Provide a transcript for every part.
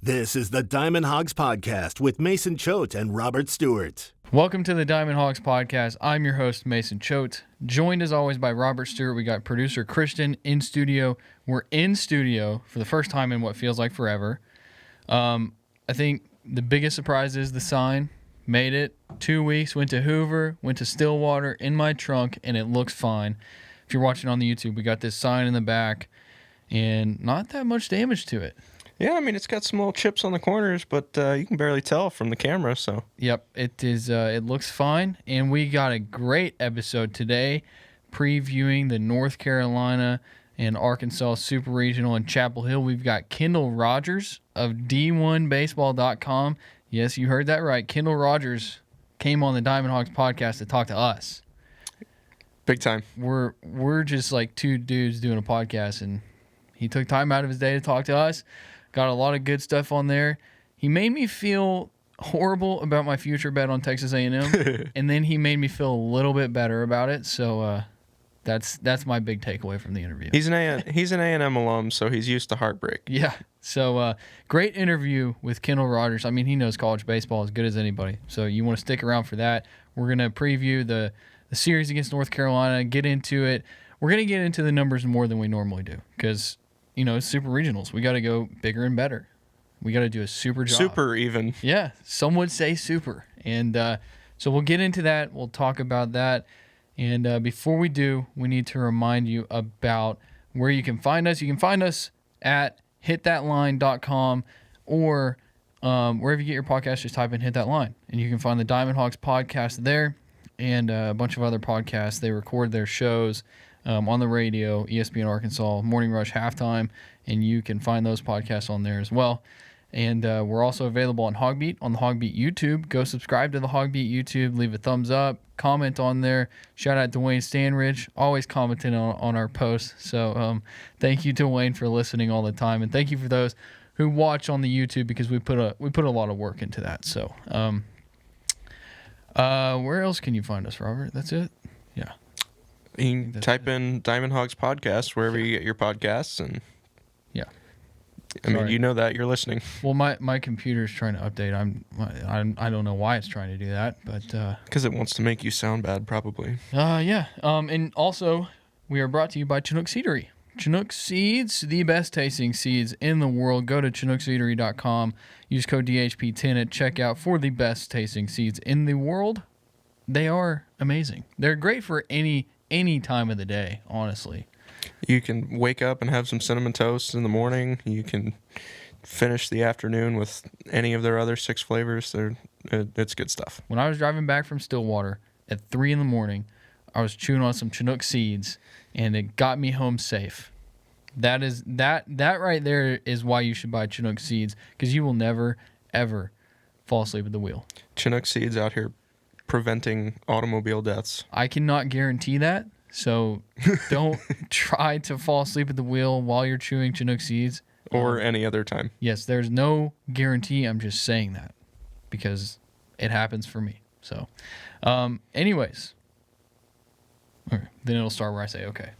This is the Diamond Hogs Podcast with Mason Choate and Robert Stewart. Welcome to the Diamond Hogs Podcast. I'm your host, Mason Choate, joined as always by Robert Stewart. We got producer Christian in studio. We're in studio for the first time in what feels like forever. I think the biggest surprise is the sign. Made it 2 weeks, went to Hoover, went to Stillwater, in my trunk, and it looks fine. If you're watching on the YouTube, we got this sign in the back and not that much damage to it. Yeah, I mean, it's got some little chips on the corners, but you can barely tell from the camera, so. Yep, it is. It looks fine, and we got a great episode today previewing the North Carolina and Arkansas Super Regional in Chapel Hill. We've got Kendall Rogers of D1Baseball.com. Yes, you heard that right. Kendall Rogers came on the Diamond Hogs podcast to talk to us. Big time. We're just like two dudes doing a podcast, and he took time out of his day to talk to us. Got a lot of good stuff on there. He made me feel horrible about my future bet on Texas A&M, and then he made me feel a little bit better about it. So that's my big takeaway from the interview. He's an A&M alum, so he's used to heartbreak. Yeah. So great interview with Kendall Rogers. I mean, he knows college baseball as good as anybody. So you want to stick around for that. We're gonna preview the series against North Carolina. Get into it. We're gonna get into the numbers more than we normally do because, you know, it's super regionals. We got to go bigger and better. We got to do a super job. Super even. Yeah, some would say super. And so we'll get into that. We'll talk about that. And before we do, we need to remind you about where you can find us. You can find us at hitthatline.com or wherever you get your podcast, just type in Hit That Line. And you can find the Diamond Hogs podcast there and a bunch of other podcasts. They record their shows on the radio, ESPN Arkansas, Morning Rush Halftime, and you can find those podcasts on there as well. And we're also available on HawgBeat, on the HawgBeat YouTube. Go subscribe to the HawgBeat YouTube, leave a thumbs up, comment on there. Shout out to Wayne Stanridge, always commenting on our posts. So thank you to Wayne for listening all the time, and thank you for those who watch on the YouTube because we put a lot of work into that. So where else can you find us, Robert? That's it? Yeah. You can type in Diamond Hogs Podcast wherever you get your podcasts, and yeah, I mean, you know that you're listening. Well, my computer's trying to update. I don't know why it's trying to do that, but because it wants to make you sound bad, probably. Yeah. And also, we are brought to you by Chinook Seedery. Chinook Seeds, the best tasting seeds in the world. Go to ChinookSeedery.com. Use code DHP10 at checkout for the best tasting seeds in the world. They are amazing. They're great for any time of the day, honestly. You can wake up and have some cinnamon toast in the morning. You can finish the afternoon with any of their other 6 flavors. It's good stuff. When I was driving back from Stillwater at 3 in the morning, I was chewing on some Chinook seeds, and it got me home safe. That right there is why you should buy Chinook seeds, because you will never, ever fall asleep at the wheel. Chinook seeds out here preventing automobile deaths. I cannot guarantee that, so don't try to fall asleep at the wheel while you're chewing Chinook seeds. Or any other time. Yes, there's no guarantee. I'm just saying that because it happens for me. So, anyways. Okay, then it'll start where I say okay.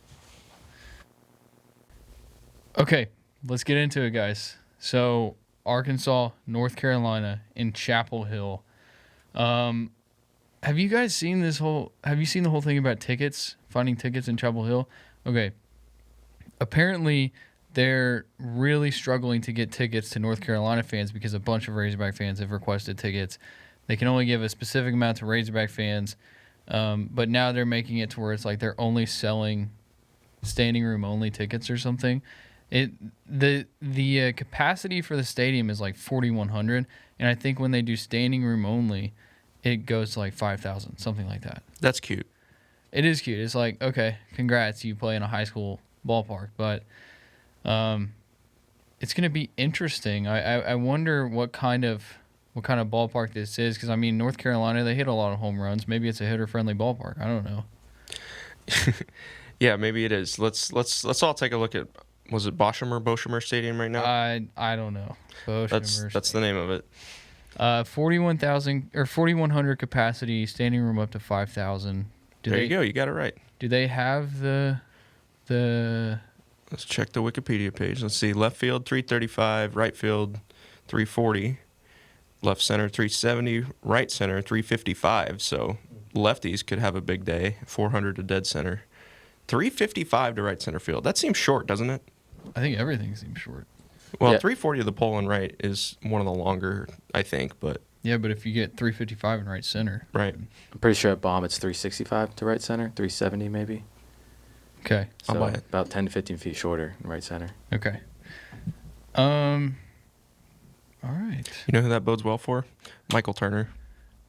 Okay, let's get into it, guys. So, Arkansas, North Carolina, in Chapel Hill. Have you guys seen the whole thing about tickets, finding tickets in Chapel Hill? Okay. Apparently, they're really struggling to get tickets to North Carolina fans because a bunch of Razorback fans have requested tickets. They can only give a specific amount to Razorback fans, but now they're making it to where it's like they're only selling standing room only tickets or something. The capacity for the stadium is like 4,100, and I think when they do standing room only, it goes to like 5,000, something like that. That's cute. It is cute. It's like, okay, congrats, you play in a high school ballpark, but it's going to be interesting. I wonder what kind of ballpark this is, because I mean, North Carolina, they hit a lot of home runs. Maybe it's a hitter-friendly ballpark. I don't know. Yeah, maybe it is. Let's all take a look at, was it Boshemer Stadium right now? I don't know. That's the name of it. 41,000 or 4,100 capacity, standing room up to 5,000. There you go. You got it right. Do they have the? Let's check the Wikipedia page. Let's see. Left field 335, right field 340. Left center, 370. Right center, 355. So lefties could have a big day. 400 to dead center. 355 to right center field. That seems short, doesn't it? I think everything seems short. Well, Yeah. 340 to the pole and right is one of the longer, I think, but Yeah, but if you get 355 in right center. right. I'm pretty sure at bomb it's 365 to right center, 370 maybe. Okay. I'll So buy it. about 10 to 15 feet shorter in right center. Okay. All right. You know who that bodes well for? Michael Turner.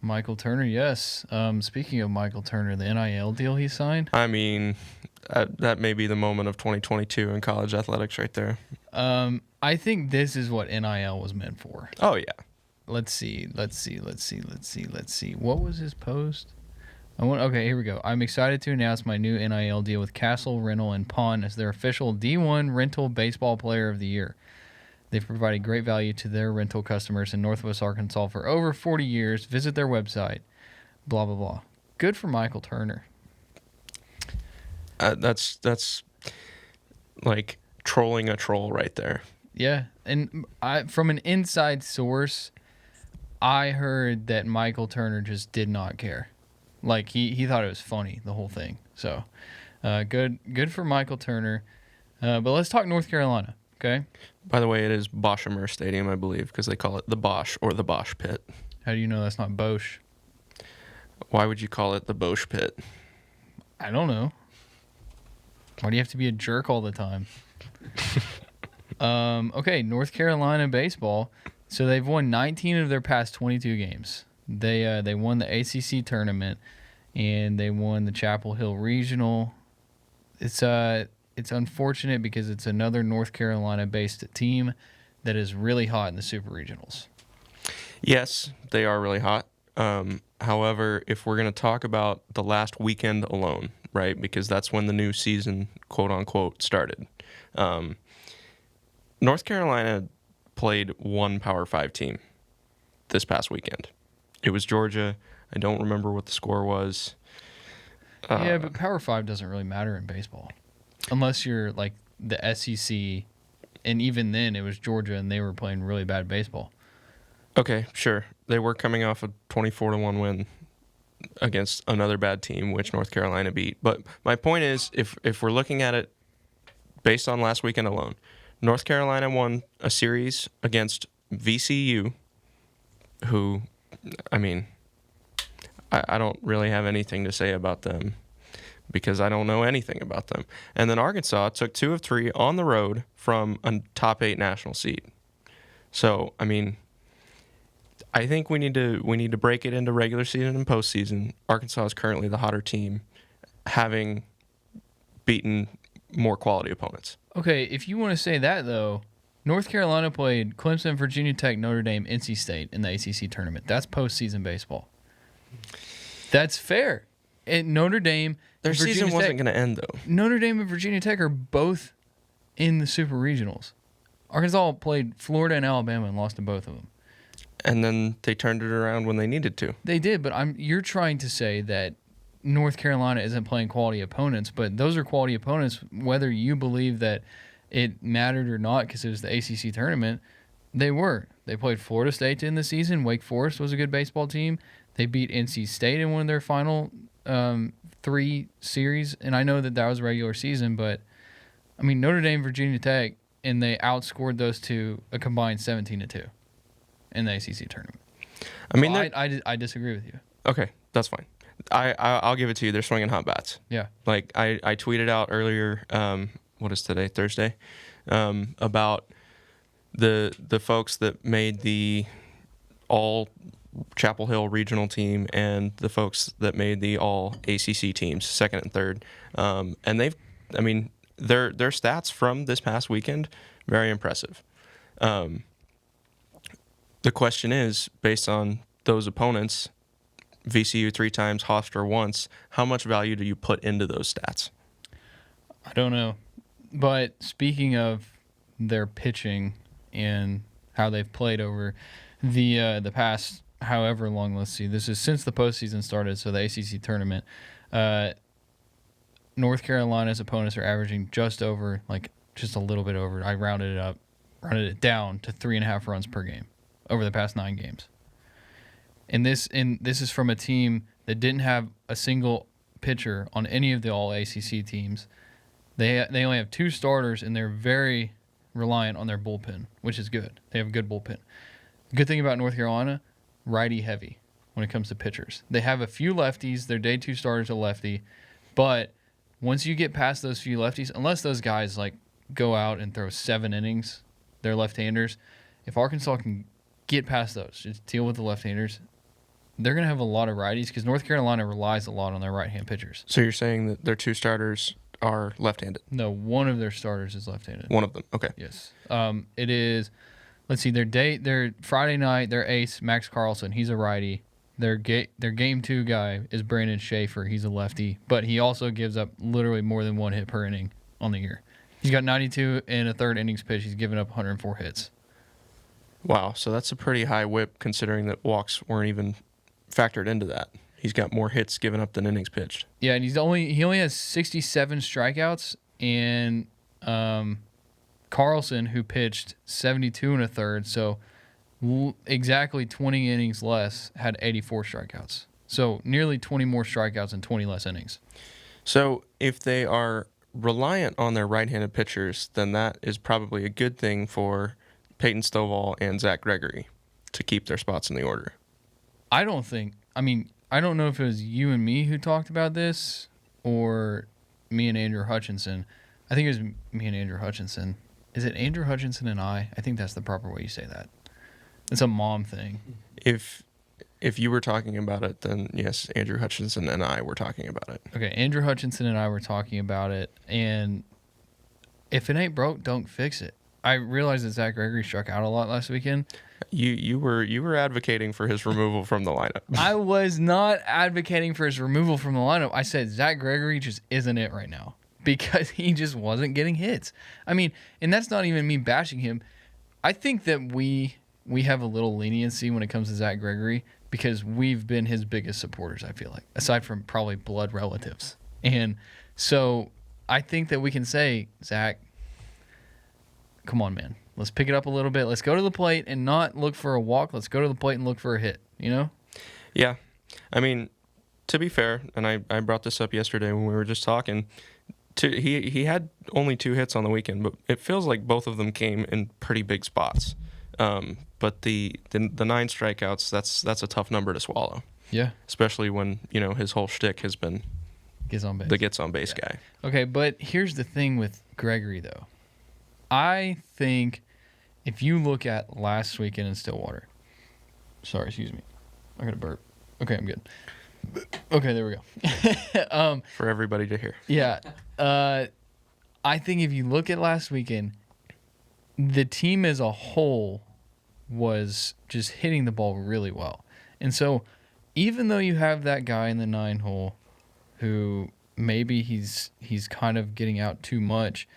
Michael Turner, yes. Speaking of Michael Turner, the NIL deal he signed. I mean, that may be the moment of 2022 in college athletics right there. I think this is what NIL was meant for. Oh, yeah. Let's see. What was his post? Okay, here we go. I'm excited to announce my new NIL deal with Castle Rental and Pawn as their official D1 Rental Baseball Player of the Year. They've provided great value to their rental customers in Northwest Arkansas for over 40 years. Visit their website. Blah, blah, blah. Good for Michael Turner. That's like trolling a troll right there. Yeah, and from an inside source, I heard that Michael Turner just did not care. Like, he thought it was funny, the whole thing. So, good for Michael Turner. But let's talk North Carolina, okay? By the way, it is Boshemer Stadium, I believe, because they call it the Bosch or the Bosch Pit. How do you know that's not Bosch? Why would you call it the Bosch Pit? I don't know. Why do you have to be a jerk all the time? Okay, North Carolina baseball. So they've won 19 of their past 22 games. They won the ACC tournament, and they won the Chapel Hill Regional. It's unfortunate because it's another North Carolina-based team that is really hot in the Super Regionals. Yes, they are really hot. However, if we're going to talk about the last weekend alone, right, because that's when the new season, quote unquote, started. North Carolina played one Power 5 team this past weekend. It was Georgia. I don't remember what the score was. Yeah, but Power 5 doesn't really matter in baseball. Unless you're like the SEC, and even then it was Georgia and they were playing really bad baseball. Okay, sure. They were coming off a 24-1 win against another bad team, which North Carolina beat. But my point is, if we're looking at it based on last weekend alone, North Carolina won a series against VCU, who, I mean, I don't really have anything to say about them because I don't know anything about them. And then Arkansas took 2 of 3 on the road from a top 8 national seed. So, I mean, I think we need to break it into regular season and postseason. Arkansas is currently the hotter team, having beaten more quality opponents. Okay, if you want to say that, though, North Carolina played Clemson, Virginia Tech, Notre Dame, NC State in the ACC tournament. That's postseason baseball. That's fair. And Notre Dame, Their and Virginia season wasn't Tech- going to end, though. Notre Dame and Virginia Tech are both in the Super Regionals. Arkansas played Florida and Alabama and lost to both of them. And then they turned it around when they needed to. They did, but you're trying to say that North Carolina isn't playing quality opponents, but those are quality opponents whether you believe that it mattered or not because it was the ACC tournament. They were. They played Florida State in the season. Wake Forest was a good baseball team. They beat NC State in one of their final 3 series, and I know that was regular season, but I mean Notre Dame, Virginia Tech, and they outscored those two a combined 17-2 in the ACC tournament. I mean, So I disagree with you. okay, that's fine. I'll give it to you. They're swinging hot bats. Yeah. Like I tweeted out earlier. What is today? Thursday. About the folks that made the all Chapel Hill regional team and the folks that made the all ACC teams, second and third. And their stats from this past weekend, very impressive. The question is, based on those opponents, VCU 3 times, Hofstra once, how much value do you put into those stats? I don't know. But speaking of their pitching and how they've played over the past however long, let's see, this is since the postseason started, so the ACC tournament, North Carolina's opponents are averaging just a little bit over, I rounded it up, running it down to 3.5 runs per game over the past 9 games. And this is from a team that didn't have a single pitcher on any of the All-ACC teams. They only have 2 starters, and they're very reliant on their bullpen, which is good. They have a good bullpen. The good thing about North Carolina, righty heavy when it comes to pitchers. They have a few lefties. Their day 2 starters are lefty, but once you get past those few lefties, unless those guys like go out and throw 7 innings, they're left-handers. If Arkansas can get past those, just deal with the left-handers, they're going to have a lot of righties because North Carolina relies a lot on their right-hand pitchers. So you're saying that their 2 starters are left-handed? No, one of their starters is left-handed. One of them, okay. Yes. It is, let's see, their Friday night, their ace, Max Carlson, he's a righty. Their game 2 guy is Brandon Schaefer. He's a lefty, but he also gives up literally more than 1 hit per inning on the year. He's got 92 in a third innings pitch. He's given up 104 hits. Wow, so that's a pretty high whip considering that walks weren't even factored into that. He's got more hits given up than innings pitched. Yeah, and he only has 67 strikeouts, and Carlson, who pitched 72 in a third, so exactly 20 innings less, had 84 strikeouts. So nearly 20 more strikeouts and 20 less innings. So if they are reliant on their right-handed pitchers, then that is probably a good thing for Peyton Stovall and Zach Gregory to keep their spots in the order. I don't know if it was you and me who talked about this or me and Andrew Hutchinson. I think it was me and Andrew Hutchinson. Is it Andrew Hutchinson and I? I think that's the proper way you say that. It's a mom thing. If you were talking about it, then yes, Andrew Hutchinson and I were talking about it. Okay, Andrew Hutchinson and I were talking about it, and if it ain't broke, don't fix it. I realized that Zach Gregory struck out a lot last weekend. You were advocating for his removal from the lineup. I was not advocating for his removal from the lineup. I said Zach Gregory just isn't it right now because he just wasn't getting hits. I mean, and that's not even me bashing him. I think that we have a little leniency when it comes to Zach Gregory because we've been his biggest supporters, I feel like, aside from probably blood relatives. And so I think that we can say, Zach, come on, man. Let's pick it up a little bit. Let's go to the plate and not look for a walk. Let's go to the plate and look for a hit, you know? Yeah. I mean, to be fair, and I brought this up yesterday when we were just talking, he had only 2 hits on the weekend, but it feels like both of them came in pretty big spots. But the 9 strikeouts, that's a tough number to swallow. Yeah. Especially when, his whole shtick has been Gets on base. the gets-on-base guy. Okay, but here's the thing with Gregory, though. I think if you look at last weekend in Stillwater. Sorry, excuse me. I got a burp. Okay, I'm good. Okay, there we go. For everybody to hear. Yeah. I think if you look at last weekend, the team as a whole was just hitting the ball really well. And so even though you have that guy in the 9 hole who maybe he's kind of getting out too much,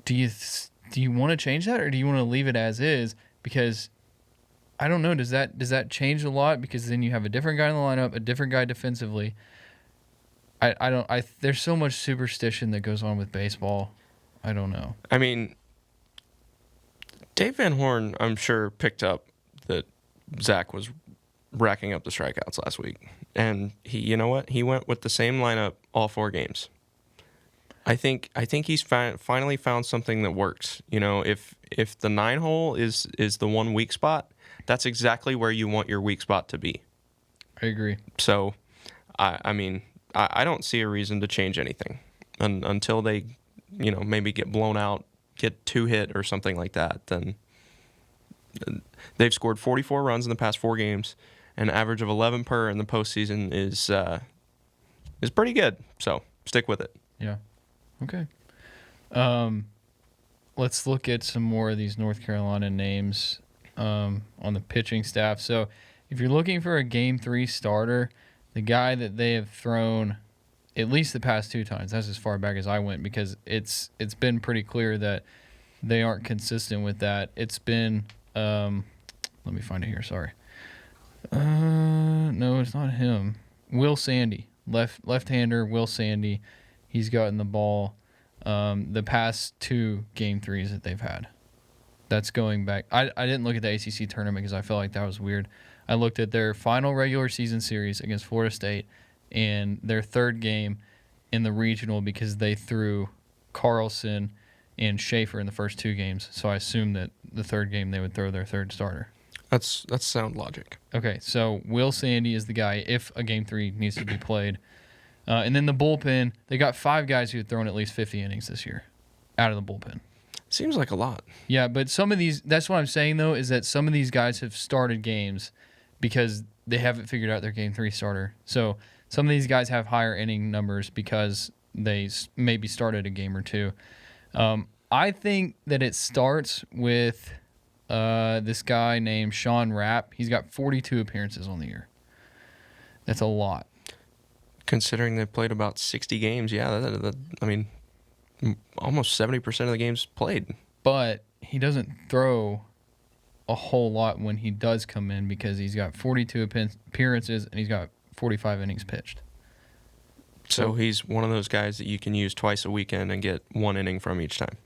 do you want to change that or do you want to leave it as is? Because I don't know, does that change a lot? Because then you have a different guy in the lineup, a different guy defensively. There's so much superstition that goes on with baseball. I don't know. I mean, Dave Van Horn, I'm sure, picked up that Zach was racking up the strikeouts last week. And you know what? He went with the same lineup all 4 games. I think he's finally found something that works. If the 9 hole is the one weak spot, that's exactly where you want your weak spot to be. I agree. So, I mean, I don't see a reason to change anything until they, maybe get blown out, get 2 hit or something like that. Then they've scored 44 runs in the past 4 games. An average of 11 per in the postseason is pretty good. So stick with it. Yeah. Okay. Let's look at some more of these North Carolina names on the pitching staff. So if you're looking for a Game 3 starter, the guy that they have thrown at least the past 2 times, that's as far back as I went because it's been pretty clear that they aren't consistent with that. It's been let me find it here, sorry. No, it's not him. Will Sandy, left-hander Will Sandy. He's gotten the ball the past 2 Game 3s that they've had. That's going back. I didn't look at the ACC tournament because I felt like that was weird. I looked at their final regular season series against Florida State and their third game in the regional because they threw Carlson and Schaefer in the first 2 games. So I assumed that the third game they would throw their third starter. That's sound logic. Okay, so Will Sandy is the guy if a Game 3 needs to be played. And then the bullpen, they got 5 guys who have thrown at least 50 innings this year out of the bullpen. Seems like a lot. Yeah, but some of these, that's what I'm saying, though, is that some of these guys have started games because they haven't figured out their Game 3 starter. So some of these guys have higher inning numbers because they maybe started a game or 2. I think that it starts with this guy named Sean Rapp. He's got 42 appearances on the year. That's a lot. Considering they played about 60 games, yeah, I mean, almost 70% of the games played. But he doesn't throw a whole lot when he does come in because he's got 42 appearances and he's got 45 innings pitched. So he's one of those guys that you can use twice a weekend and get 1 inning from each time.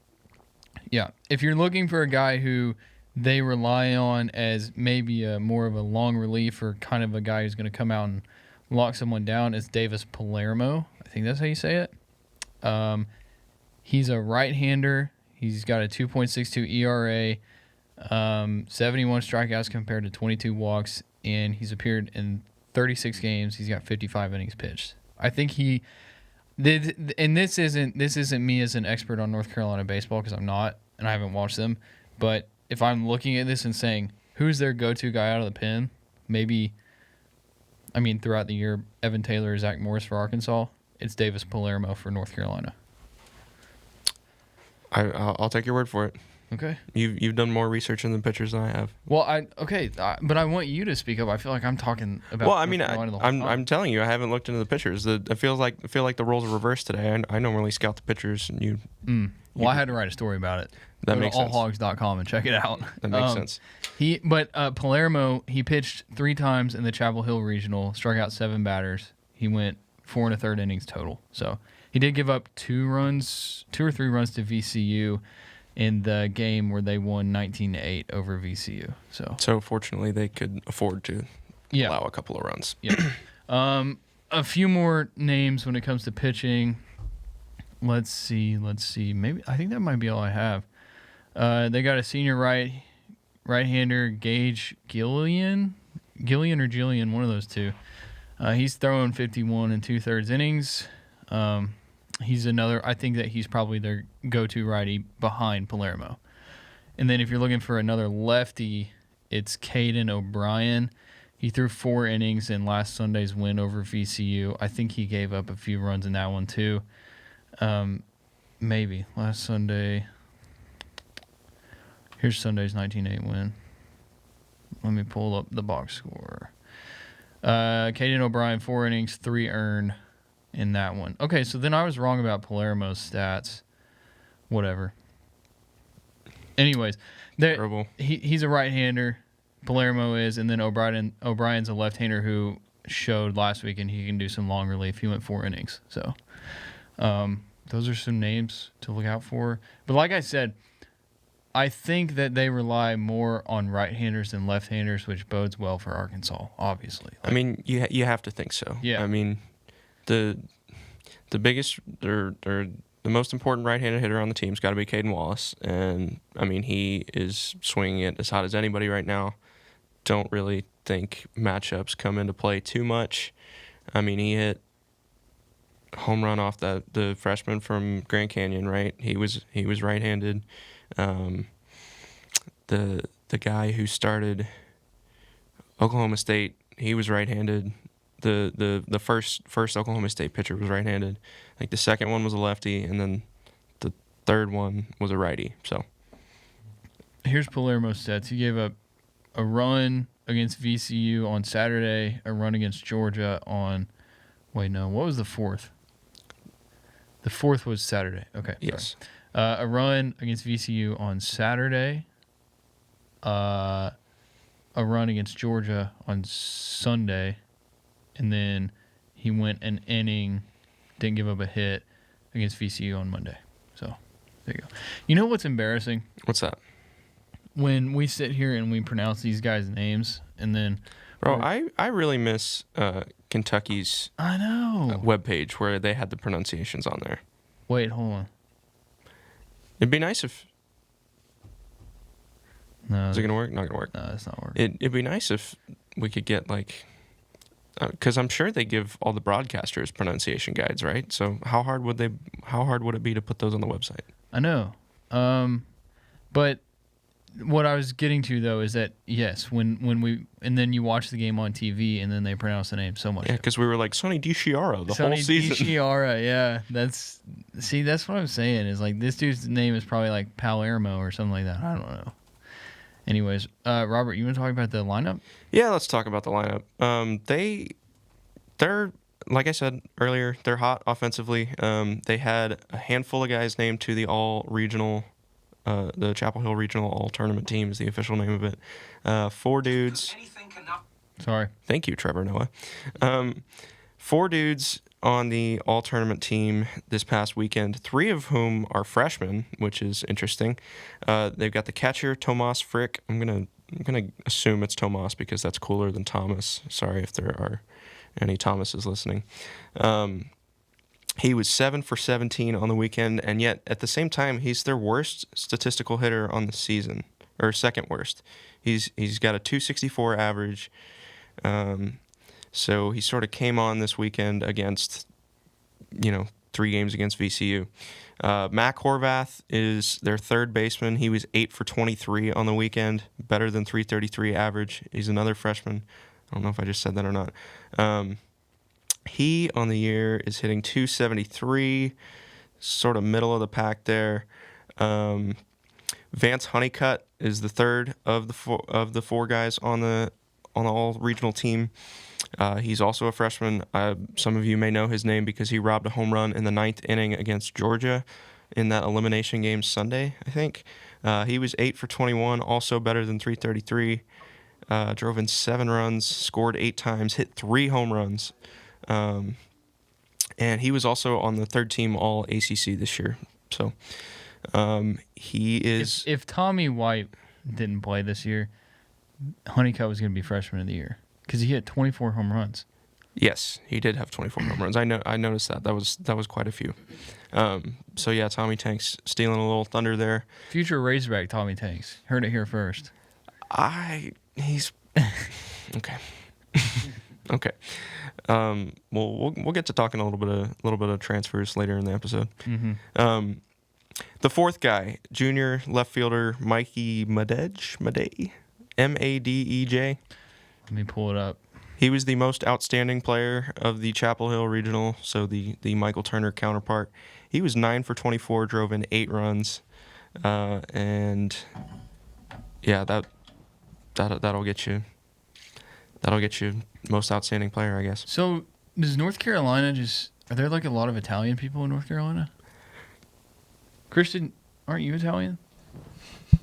Yeah. If you're looking for a guy who they rely on as maybe more of a long relief or kind of a guy who's going to come out and lock someone down, it's Davis Palermo. I think that's how you say it. He's a right-hander. He's got a 2.62 ERA, 71 strikeouts compared to 22 walks, and he's appeared in 36 games. He's got 55 innings pitched. I think he did, and this isn't me as an expert on North Carolina baseball because I'm not, and I haven't watched them. But if I'm looking at this and saying who's their go-to guy out of the pen, maybe, I mean, throughout the year, Evan Taylor or Zach Morris for Arkansas, it's Davis Palermo for North Carolina. I'll take your word for it. Okay. You've done more research in the pitchers than I have. Well, but I want you to speak up. I feel like I'm talking about. Well, I mean, North Carolina the whole time. I'm telling you, I haven't looked into the pitchers. I feel like the roles are reversed today. I normally scout the pitchers, and you. Well, I had to write a story about it. That Go makes to sense. HawgBeat.com and check it out. That makes sense. Palermo, he pitched 3 times in the Chapel Hill Regional, struck out 7 batters. He went 4 1/3 innings total. So he did give up 2 or 3 runs to VCU in the game where they won 19-8 over VCU. So fortunately, they could afford to allow a couple of runs. Yeah. A few more names when it comes to pitching. Let's see. Maybe I think that might be all I have. They got a senior right-hander, Gage Gillian or Jillian, one of those two. He's throwing 51 2/3 innings. He's another. I think that he's probably their go-to righty behind Palermo. And then if you're looking for another lefty, it's Caden O'Brien. He threw 4 innings in last Sunday's win over VCU. I think he gave up a few runs in that one too. Maybe last Sunday. Here's Sunday's 19-8 win. Let me pull up the box score. Caden O'Brien, 4 innings, 3 earned in that one. Okay, so then I was wrong about Palermo's stats. Whatever. Anyways, he's a right-hander. Palermo is, and then O'Brien's a left-hander who showed last week, and he can do some long relief. He went 4 innings. So those are some names to look out for. But like I said, I think that they rely more on right-handers than left-handers, which bodes well for Arkansas, obviously. I mean, you have to think so. Yeah. I mean, the biggest or the most important right-handed hitter on the team's got to be Caden Wallace, and I mean he is swinging it as hot as anybody right now. Don't really think matchups come into play too much. I mean, he hit home run off the freshman from Grand Canyon, right? He was right-handed. The guy who started Oklahoma State, he was right-handed. The first Oklahoma State pitcher was right-handed. I think the second one was a lefty, and then the third one was a righty. So here's Palermo's stats. He gave up a run against VCU on Saturday, a run against Georgia on. Wait, no. What was the fourth? The fourth was Saturday. Okay. Yes. A run against VCU on Saturday. A run against Georgia on Sunday. And then he went an inning, didn't give up a hit against VCU on Monday. So there you go. You know what's embarrassing? What's that? when we sit here and we pronounce these guys' names, and then Bro, I really miss Kentucky's I know webpage where they had the pronunciations on there. Wait, hold on. It'd be nice if... No, Is it going to work? Not going to work. No, it's not working. It'd be nice if we could get, like... Because I'm sure they give all the broadcasters pronunciation guides, right? So how hard would it be to put those on the website? I know. But what I was getting to, though, is that, yes, when we... And then you watch the game on TV, and then they pronounce the name so much. Yeah, because we were like, Sonny DiChiara the Sonny whole season. DiChiara, yeah. That's what I'm saying, is like, this dude's name is probably like Palermo or something like that. I don't know. Anyways, Robert, you want to talk about the lineup? Yeah, let's talk about the lineup. They're like I said earlier, they're hot offensively. They had a handful of guys named to the all-regional, the Chapel Hill Regional All-Tournament team is the official name of it. 4 dudes. Sorry. Thank you, Trevor Noah. 4 dudes on the all-tournament team this past weekend, 3 of whom are freshmen, which is interesting. They've got the catcher, Tomas Frick. I'm gonna assume it's Tomas because that's cooler than Thomas. Sorry if there are any Thomases listening. He was 7 for 17 on the weekend, and yet at the same time, he's their worst statistical hitter on the season, or second worst. He's got a 264 average. So he sort of came on this weekend against, 3 games against VCU. Mac Horvath is their third baseman. He was 8 for 23 on the weekend, better than 333 average. He's another freshman. I don't know if I just said that or not. He, on the year, is hitting 273, sort of middle of the pack there. Vance Honeycutt is the third of the four guys on the all-regional team. He's also a freshman. Some of you may know his name because he robbed a home run in the 9th inning against Georgia in that elimination game Sunday, I think. He was 8 for 21, also better than 333. Drove in 7 runs, scored 8 times, hit 3 home runs. And he was also on the third team All-ACC this year. So he is... If Tommy White didn't play this year, Honeycutt was going to be freshman of the year because he hit 24 home runs. Yes, he did have 24 home runs. I noticed that. That was quite a few. So yeah, Tommy Tanks stealing a little thunder there. Future Razorback Tommy Tanks. Heard it here first. He's okay. Okay. We'll get to talking a little bit of transfers later in the episode. Mm-hmm. The fourth guy, junior left fielder Mikey Madej, Madej. Let me pull it up. He was the most outstanding player of the Chapel Hill Regional, so the Michael Turner counterpart. He was 9 for 24, drove in 8 runs, and yeah, that'll get you most outstanding player, I guess. So does North Carolina are there like a lot of Italian people in North Carolina? Christian, aren't you Italian?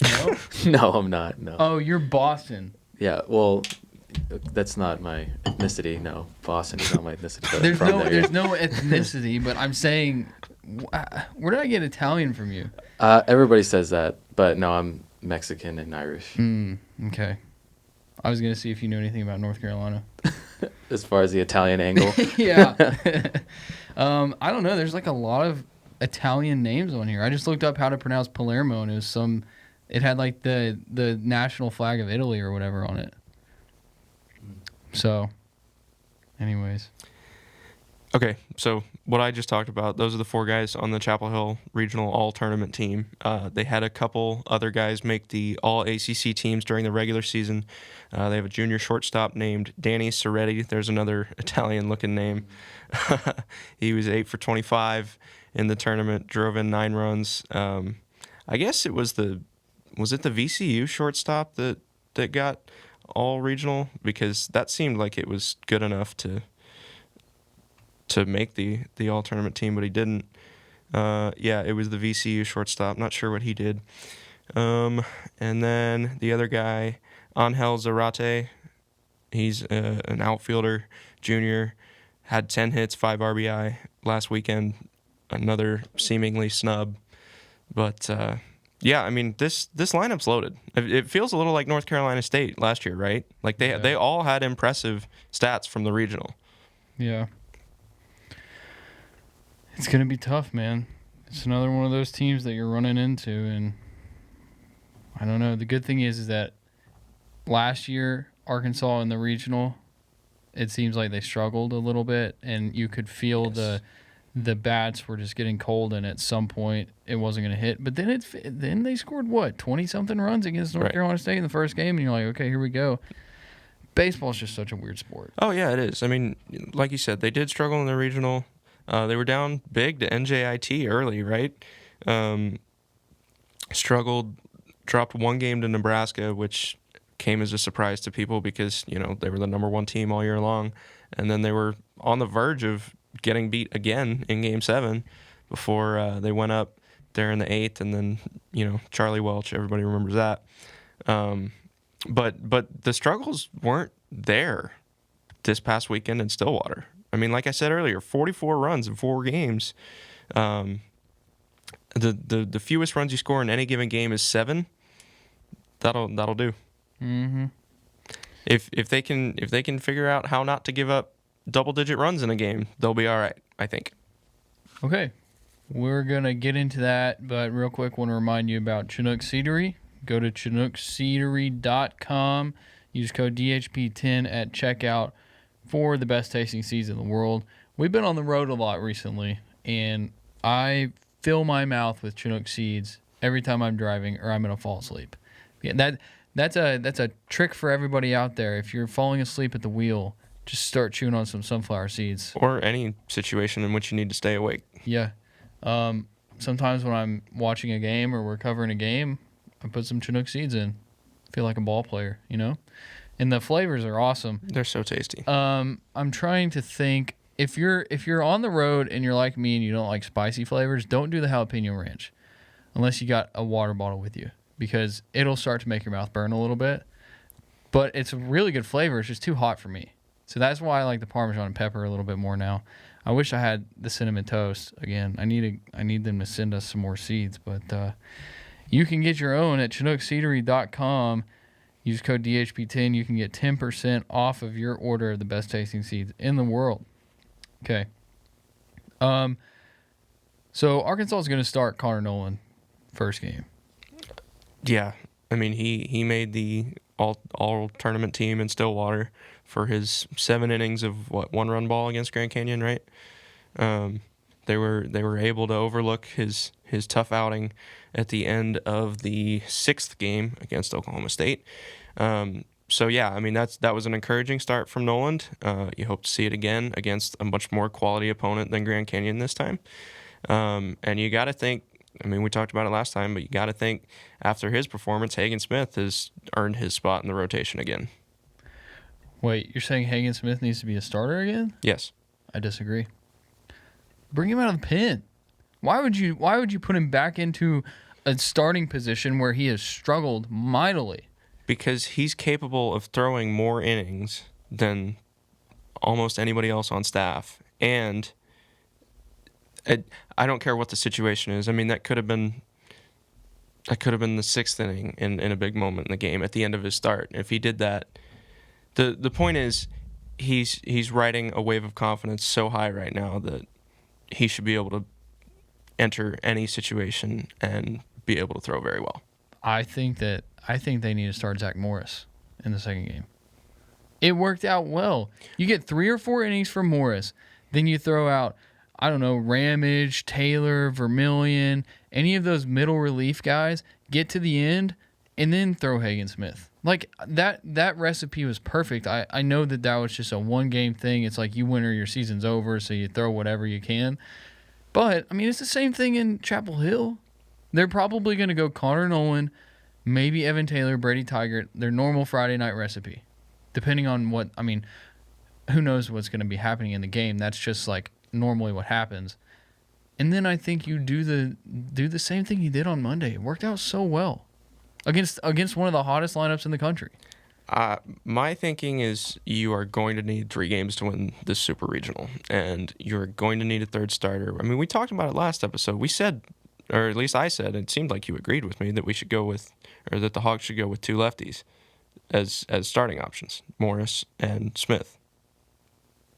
No? No, I'm not. No. Oh, you're Boston. Yeah, well, that's not my ethnicity. No, Boston is not my ethnicity. But There's no ethnicity, but I'm saying, where did I get Italian from you? Everybody says that, but no, I'm Mexican and Irish. Okay. I was going to see if you knew anything about North Carolina. As far as the Italian angle? Yeah. I don't know. There's like a lot of Italian names on here. I just looked up how to pronounce Palermo, and it had like the national flag of Italy or whatever on it. So, anyways. Okay, so what I just talked about, those are the 4 guys on the Chapel Hill Regional All-Tournament team. They had a couple other guys make the All-ACC teams during the regular season. They have a junior shortstop named Danny Soretti. There's another Italian-looking name. He was 8 for 25 in the tournament, drove in 9 runs. I guess was it the VCU shortstop that got All-Regional? Because that seemed like it was good enough to make the all-tournament team, but he didn't. Yeah, it was the VCU shortstop. Not sure what he did. And then the other guy, Angel Zarate, he's an outfielder, junior, had 10 hits, 5 RBI last weekend. Another seemingly snub, but Yeah, I mean, this lineup's loaded. It feels a little like North Carolina State last year, right? Like they all had impressive stats from the regional. Yeah. It's going to be tough, man. It's another one of those teams that you're running into, and I don't know. The good thing is that last year, Arkansas in the regional, it seems like they struggled a little bit, and you could feel the bats were just getting cold, and at some point it wasn't going to hit. But then they scored, 20-something runs against North Carolina State in the first game, and you're like, okay, here we go. Baseball is just such a weird sport. Oh, yeah, it is. I mean, like you said, they did struggle in the regional. They were down big to NJIT early, right? Struggled, dropped one game to Nebraska, which came as a surprise to people because, they were the number one team all year long. And then they were on the verge of getting beat again in Game 7 before they went up there in the 8th. And then, Charlie Welch, everybody remembers that. But the struggles weren't there this past weekend in Stillwater. I mean, like I said earlier, 44 runs in 4 games. The fewest runs you score in any given game is 7. That'll do. Mm-hmm. If they can figure out how not to give up double-digit runs in a game, they'll be all right, I think. Okay. We're going to get into that, but real quick, want to remind you about Chinook Seedery. Go to ChinookSeedery.com. Use code DHP10 at checkout for the best tasting seeds in the world. We've been on the road a lot recently, and I fill my mouth with Chinook seeds every time I'm driving or I'm going to fall asleep. Yeah, that's a trick for everybody out there. If you're falling asleep at the wheel, just start chewing on some sunflower seeds. Or any situation in which you need to stay awake. Yeah. Sometimes when I'm watching a game or we're covering a game, I put some Chinook seeds in. Feel like a ball player, And the flavors are awesome. They're so tasty. I'm trying to think, if you're on the road and you're like me and you don't like spicy flavors, don't do the jalapeno ranch unless you got a water bottle with you, because it'll start to make your mouth burn a little bit. But it's a really good flavor. It's just too hot for me. So that's why I like the Parmesan and pepper a little bit more now. I wish I had the cinnamon toast again. I need them to send us some more seeds, but you can get your own at ChinookSeedery.com. Use code DHP10. You can get 10% off of your order of the best tasting seeds in the world. Okay. So Arkansas is going to start Connor Nolan first game. Yeah. I mean, he made the all tournament team in Stillwater for his 7 innings of 1-run ball against Grand Canyon, right? They were able to overlook his tough outing at the end of the 6th game against Oklahoma State. So yeah, I mean that was an encouraging start from Noland. You hope to see it again against a much more quality opponent than Grand Canyon this time. And you got to think. I mean, we talked about it last time, but you got to think after his performance, Hagen Smith has earned his spot in the rotation again. Wait, you're saying Hagen Smith needs to be a starter again? Yes. I disagree. Bring him out of the pen. Why would you put him back into a starting position where he has struggled mightily? Because he's capable of throwing more innings than almost anybody else on staff. And I don't care what the situation is. I mean, that could have been the 6th inning in a big moment in the game at the end of his start. If he did that, the point is he's riding a wave of confidence so high right now that he should be able to enter any situation and be able to throw very well. I think they need to start Zach Morris in the second game. It worked out well. You get 3 or 4 innings from Morris, then you throw out, I don't know, Ramage, Taylor, Vermillion, any of those middle relief guys, get to the end, and then throw Hagen Smith. Like, that recipe was perfect. I know that was just a one-game thing. It's like you win or your season's over, so you throw whatever you can. But, I mean, it's the same thing in Chapel Hill. They're probably going to go Connor Nolan, maybe Evan Taylor, Brady Tigert, their normal Friday night recipe. Depending on what, I mean, who knows what's going to be happening in the game. That's just like normally what happens. And then I think you do the same thing you did on Monday. It worked out so well against one of the hottest lineups in the country. My thinking is you are going to need 3 games to win this super regional, and you're going to need a third starter. I mean, we talked about it last episode. We said or at least I said, it seemed like you agreed with me that we should go with, or that the Hogs should go with 2 lefties as starting options, Morris and Smith.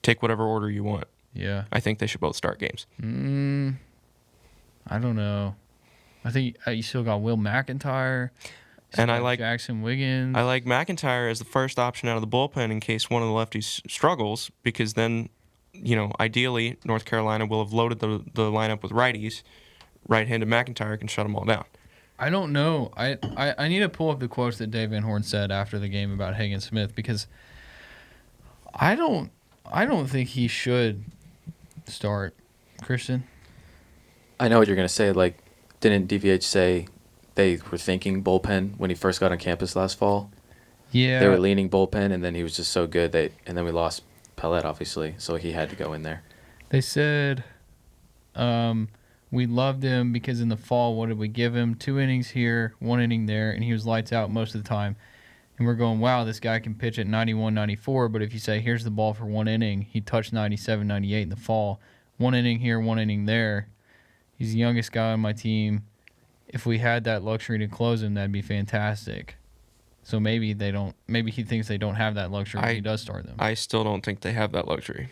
Take whatever order you want. Yeah. I think they should both start games. I don't know. I think you still got Will McIntyre. And I like Jackson Wiggins. I like McIntyre as the first option out of the bullpen in case one of the lefties struggles, because then, ideally North Carolina will have loaded the lineup with righties. Right-handed McIntyre can shut them all down. I don't know. I need to pull up the quotes that Dave Van Horn said after the game about Hagen Smith, because I don't think he should start. Christian? I know what you're going to say. Like, didn't DVH say they were thinking bullpen when he first got on campus last fall? Yeah. They were leaning bullpen, and then he was just so good and then we lost Pellet, obviously, so he had to go in there. They said we loved him because in the fall, what did we give him? 2 innings here, 1 inning there, and he was lights out most of the time. And we're going, wow, this guy can pitch at 91, 94, but if you say, here's the ball for 1 inning, he touched 97, 98 in the fall. 1 inning here, 1 inning there. He's the youngest guy on my team. If we had that luxury to close him, that'd be fantastic. So maybe they don't. Maybe he thinks they don't have that luxury when he does start them. I still don't think they have that luxury.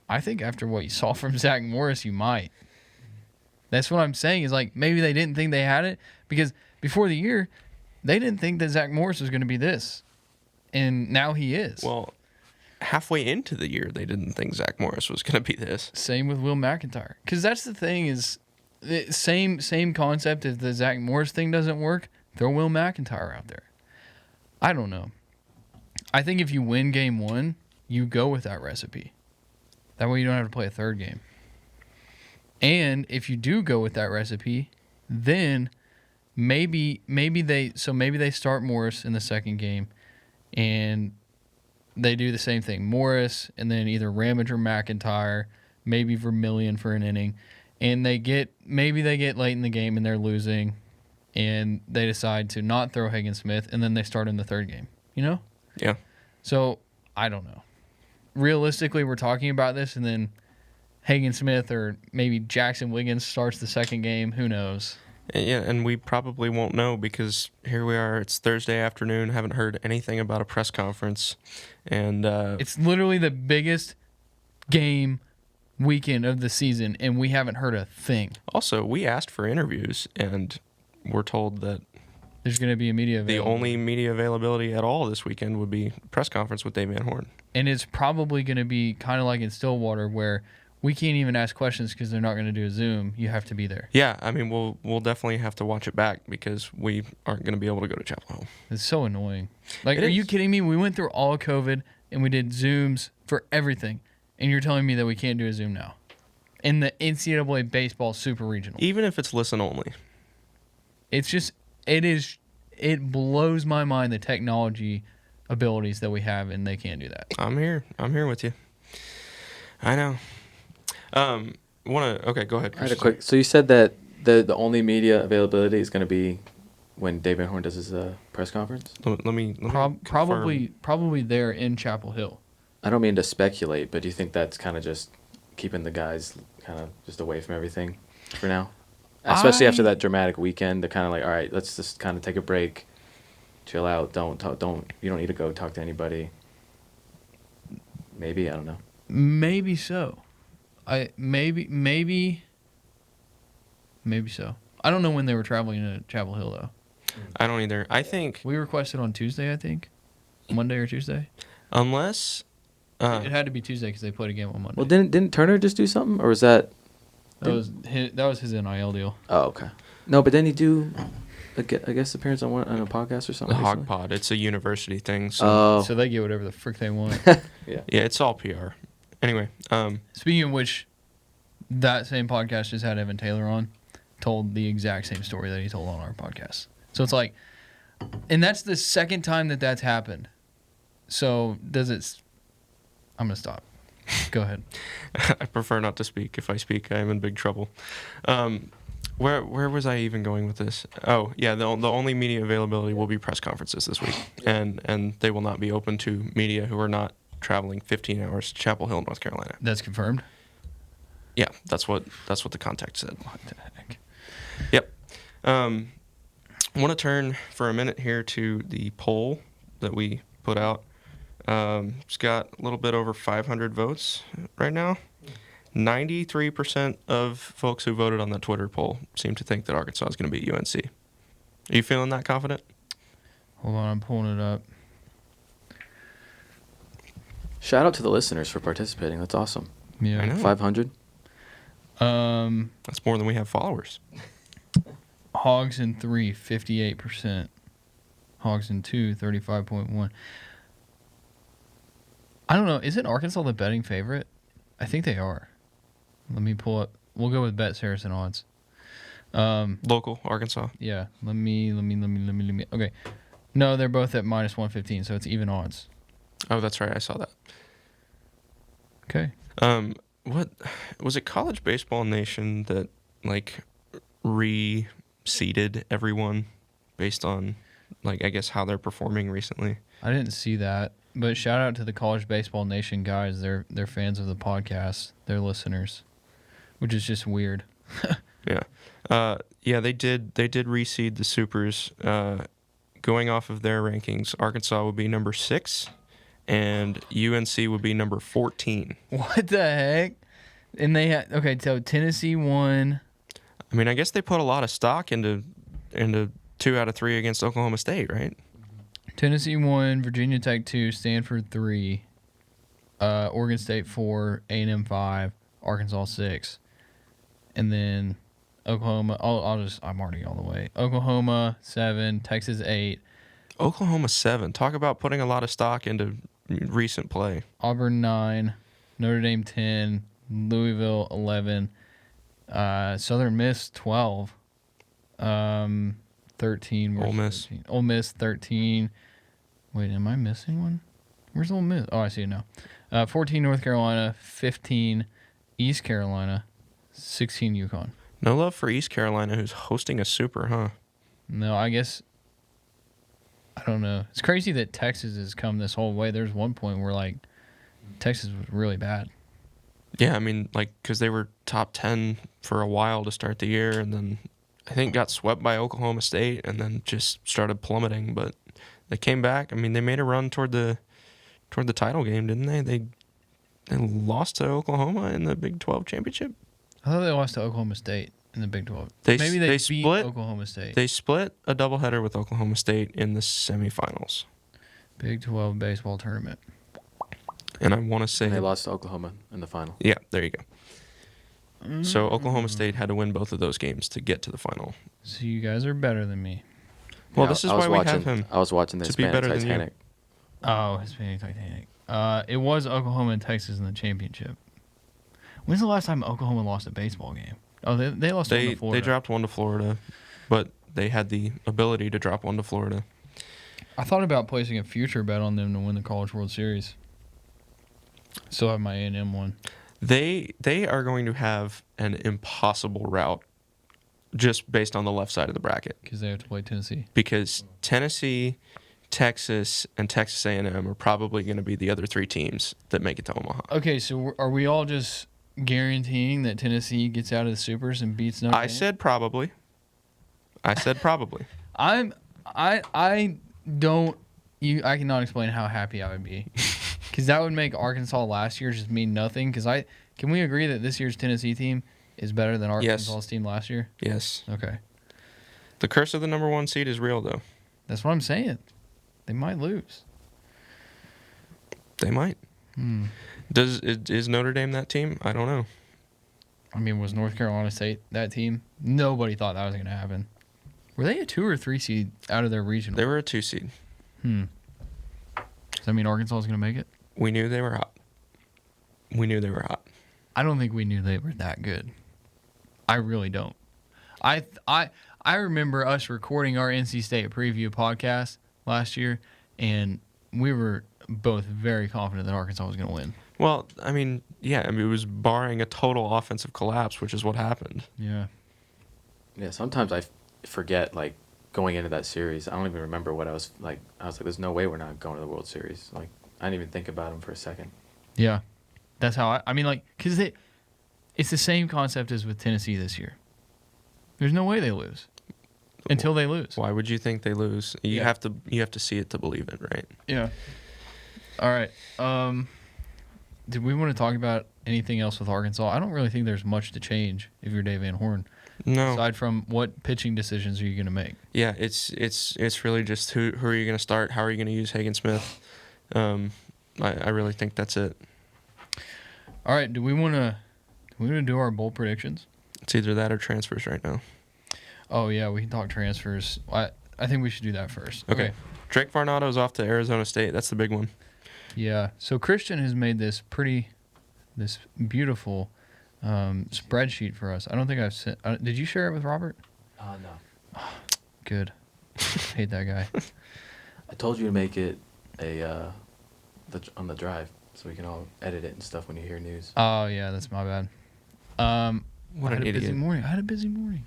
I think after what you saw from Zach Morris, you might. That's what I'm saying, is like maybe they didn't think they had it, because before the year, they didn't think that Zach Morris was going to be this. And now he is. Well, halfway into the year, they didn't think Zach Morris was going to be this. Same with Will McIntyre. Because that's the thing, is same concept. If the Zach Morris thing doesn't work, throw Will McIntyre out there. I don't know. I think if you win game 1, you go with that recipe. That way you don't have to play a third game. And if you do go with that recipe, then maybe they start Morris in the second game, and they do the same thing. Morris, and then either Ramage or McIntyre, maybe Vermillion for an inning, and maybe they get late in the game and they're losing, and they decide to not throw Hagen Smith, and then they start in the third game. Yeah. So I don't know. Realistically, we're talking about this, and then Hagen Smith or maybe Jackson Wiggins starts the second game. Who knows? Yeah, and we probably won't know, because here we are. It's Thursday afternoon. Haven't heard anything about a press conference, and it's literally the biggest game weekend of the season, and we haven't heard a thing. Also, we asked for interviews, and we're told that there's going to be a media availability. The only media availability at all this weekend would be a press conference with Dave Van Horn. And it's probably going to be kind of like in Stillwater, where we can't even ask questions because they're not going to do a Zoom. You have to be there. Yeah, I mean, we'll definitely have to watch it back, because we aren't going to be able to go to Chapel Hill. It's so annoying. Like, are you kidding me? We went through all of COVID, and we did Zooms for everything, and you're telling me that we can't do a Zoom now in the NCAA Baseball Super Regional. Even if it's listen only. It's just, it blows my mind, the technology abilities that we have, and they can't do that. I'm here with you. I know. Okay, go ahead, Chris. I had a quick. So you said that the only media availability is going to be when Dave Van Horn does his press conference? Let me Probably there in Chapel Hill. I don't mean to speculate, but do you think that's kind of just keeping the guys kind of just away from everything for now? Especially after that dramatic weekend, they're kind of like, all right, let's just kind of take a break, chill out. Don't you don't need to go talk to anybody. Maybe, I don't know. Maybe so. Maybe so. I don't know when they were traveling to Chapel Hill though. I don't either. I think we requested on Tuesday. I think Monday or Tuesday. Unless it had to be Tuesday because they played a game on Monday. Well, didn't Turner just do something, or was that? That was his NIL deal. Oh, okay. No, but didn't he do a guest appearance on a podcast or something? The HawgPod. It's a university thing. So they get whatever the frick they want. Yeah, it's all PR. Anyway, speaking of which, that same podcast just had Evan Taylor on, told the exact same story that he told on our podcast. So it's like, and that's the second time that's happened. So I'm going to stop. Go ahead. I prefer not to speak. If I speak, I am in big trouble. Where was I even going with this? Oh, yeah, the only media availability will be press conferences this week, and they will not be open to media who are not traveling 15 hours to Chapel Hill, North Carolina. That's confirmed? Yeah, that's what the contact said. What the heck? I want to turn for a minute here to the poll that we put out. It's got a little bit over 500 votes right now. 93% of folks who voted on that Twitter poll seem to think that Arkansas is going to beat UNC. Are you feeling that confident? Hold on, I'm pulling it up. Shout out to the listeners for participating. That's awesome. Yeah. I know. 500. That's more than we have followers. Hogs in 3, 58%. Hogs in 2, 35.1. I don't know. Isn't Arkansas the betting favorite? I think they are. Let me pull up. We'll go with Bet Saracen odds. Local, Arkansas. Yeah. Let me. Okay. No, they're both at minus 115, so it's even odds. Oh, that's right. I saw that. Okay. What was it? College Baseball Nation that like reseeded everyone based on like I guess how they're performing recently. I didn't see that, but shout out to the College Baseball Nation guys. They're fans of the podcast. They're listeners, which is just weird. Yeah. Yeah, they did reseed the Supers. Going off of their rankings, Arkansas would be number 6 and UNC would be number 14. What the heck? And they had so Tennessee won. I mean, I guess they put a lot of stock into 2 out of 3 against Oklahoma State, right? Tennessee won, Virginia Tech 2, Stanford 3, Oregon State 4, A&M 5, Arkansas 6, and then Oklahoma. I'm already all the way. Oklahoma 7, Texas 8, Oklahoma 7. Talk about putting a lot of stock into recent play. Auburn 9, Notre Dame 10, Louisville 11, Southern Miss 12, 13. Ole Miss. 13? Ole Miss 13. Wait, am I missing one? Where's Ole Miss? Oh, I see it now. 14 North Carolina, 15 East Carolina, 16 UConn. No love for East Carolina, who's hosting a Super, huh? No, I guess I don't know. It's crazy that Texas has come this whole way. There's one point where like Texas was really bad. Yeah, I mean, like, because they were top 10 for a while to start the year, and then I think got swept by Oklahoma State, and then just started plummeting. But they came back. I mean, they made a run toward the title game, didn't they? They lost to Oklahoma in the Big 12 championship. I thought they lost to Oklahoma State in the Big 12. They beat split Oklahoma State. They split a doubleheader with Oklahoma State in the semifinals. Big 12 baseball tournament. And I want to say And they lost to Oklahoma in the final. Yeah, there you go. So Oklahoma State had to win both of those games to get to the final. So you guys are better than me. Well, Yeah, this is why we have him. I was watching the to be Hispanic better than you. Titanic. Oh, Hispanic Titanic. It was Oklahoma and Texas in the championship. When's the last time Oklahoma lost a baseball game? Oh, they lost one to Florida. They dropped one to Florida, but they had the ability to drop one to Florida. I thought about placing a future bet on them to win the College World Series. Still have my A&M one. They are going to have an impossible route just based on the left side of the bracket Because they have to play Tennessee. because Tennessee, Texas, and Texas A&M are probably going to be the other 3 teams that make it to Omaha. Okay, so are we all just guaranteeing that Tennessee gets out of the Supers and beats Notre Dame? I said probably. I cannot explain how happy I would be. Because that would make Arkansas last year just mean nothing. Can we agree that this year's Tennessee team is better than Arkansas's team last year? Yes. Okay. The curse of the number 1 seed is real, though. That's what I'm saying. They might lose. They might. Is Notre Dame that team? I don't know. I mean, was North Carolina State that team? Nobody thought that was going to happen. Were they a 2 or 3 seed out of their regional? They were a 2 seed. Does that mean Arkansas was going to make it? We knew they were hot. I don't think we knew they were that good. I really don't. I remember us recording our NC State preview podcast last year, and we were both very confident that Arkansas was going to win. Well, I mean, yeah, it was barring a total offensive collapse, which is what happened. Yeah. Yeah, sometimes I forget, like, going into that series, I don't even remember what I was like. I was like, there's no way we're not going to the World Series. Like, I didn't even think about them for a second. Yeah. That's how I mean, like, because it's the same concept as with Tennessee this year. There's no way they lose. until they lose. Why would you think they lose? You Yeah. have to see it to believe it, right? Yeah. All right. Did we want to talk about anything else with Arkansas? I don't really think there's much to change if you're Dave Van Horn. No. Aside from what pitching decisions are you going to make? Yeah, it's really just who are you going to start? How are you going to use Hagen Smith? I really think that's it. All right. Do we want to do our bowl predictions? It's either that or transfers right now. Oh yeah, we can talk transfers. I think we should do that first. Okay. Drake Varnado's off to Arizona State. That's the big one. Yeah. So Christian has made this beautiful spreadsheet for us. I don't think I've sent. Did you share it with Robert? No. Good. Hate that guy. I told you to make it on the drive so we can all edit it and stuff when you hear news. Oh yeah, that's my bad. What I had an a busy idiot. morning. I had a busy morning.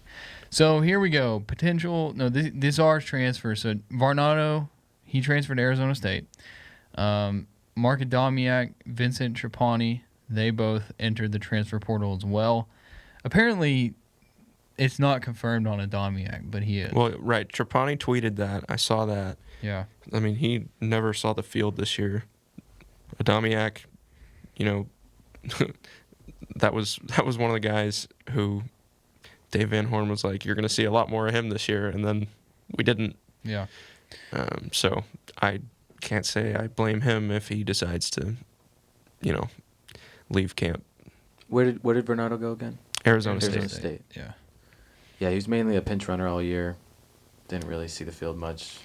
So here we go. Potential. No, these are transfers. So Varnado, he transferred to Arizona State. Mark Adamiak, Vincent Trapani, they both entered the transfer portal as well. Apparently, it's not confirmed on Adamiak, but he is. Well, right. Trapani tweeted that. I saw that. Yeah. I mean, he never saw the field this year. Adamiak, that was one of the guys who Dave Van Horn was like, you're going to see a lot more of him this year, and then we didn't. Yeah. So I can't say I blame him if he decides to, leave camp. Where did Bernardo go again? Arizona Arizona State. State. Yeah. Yeah, he was mainly a pinch runner all year. Didn't really see the field much.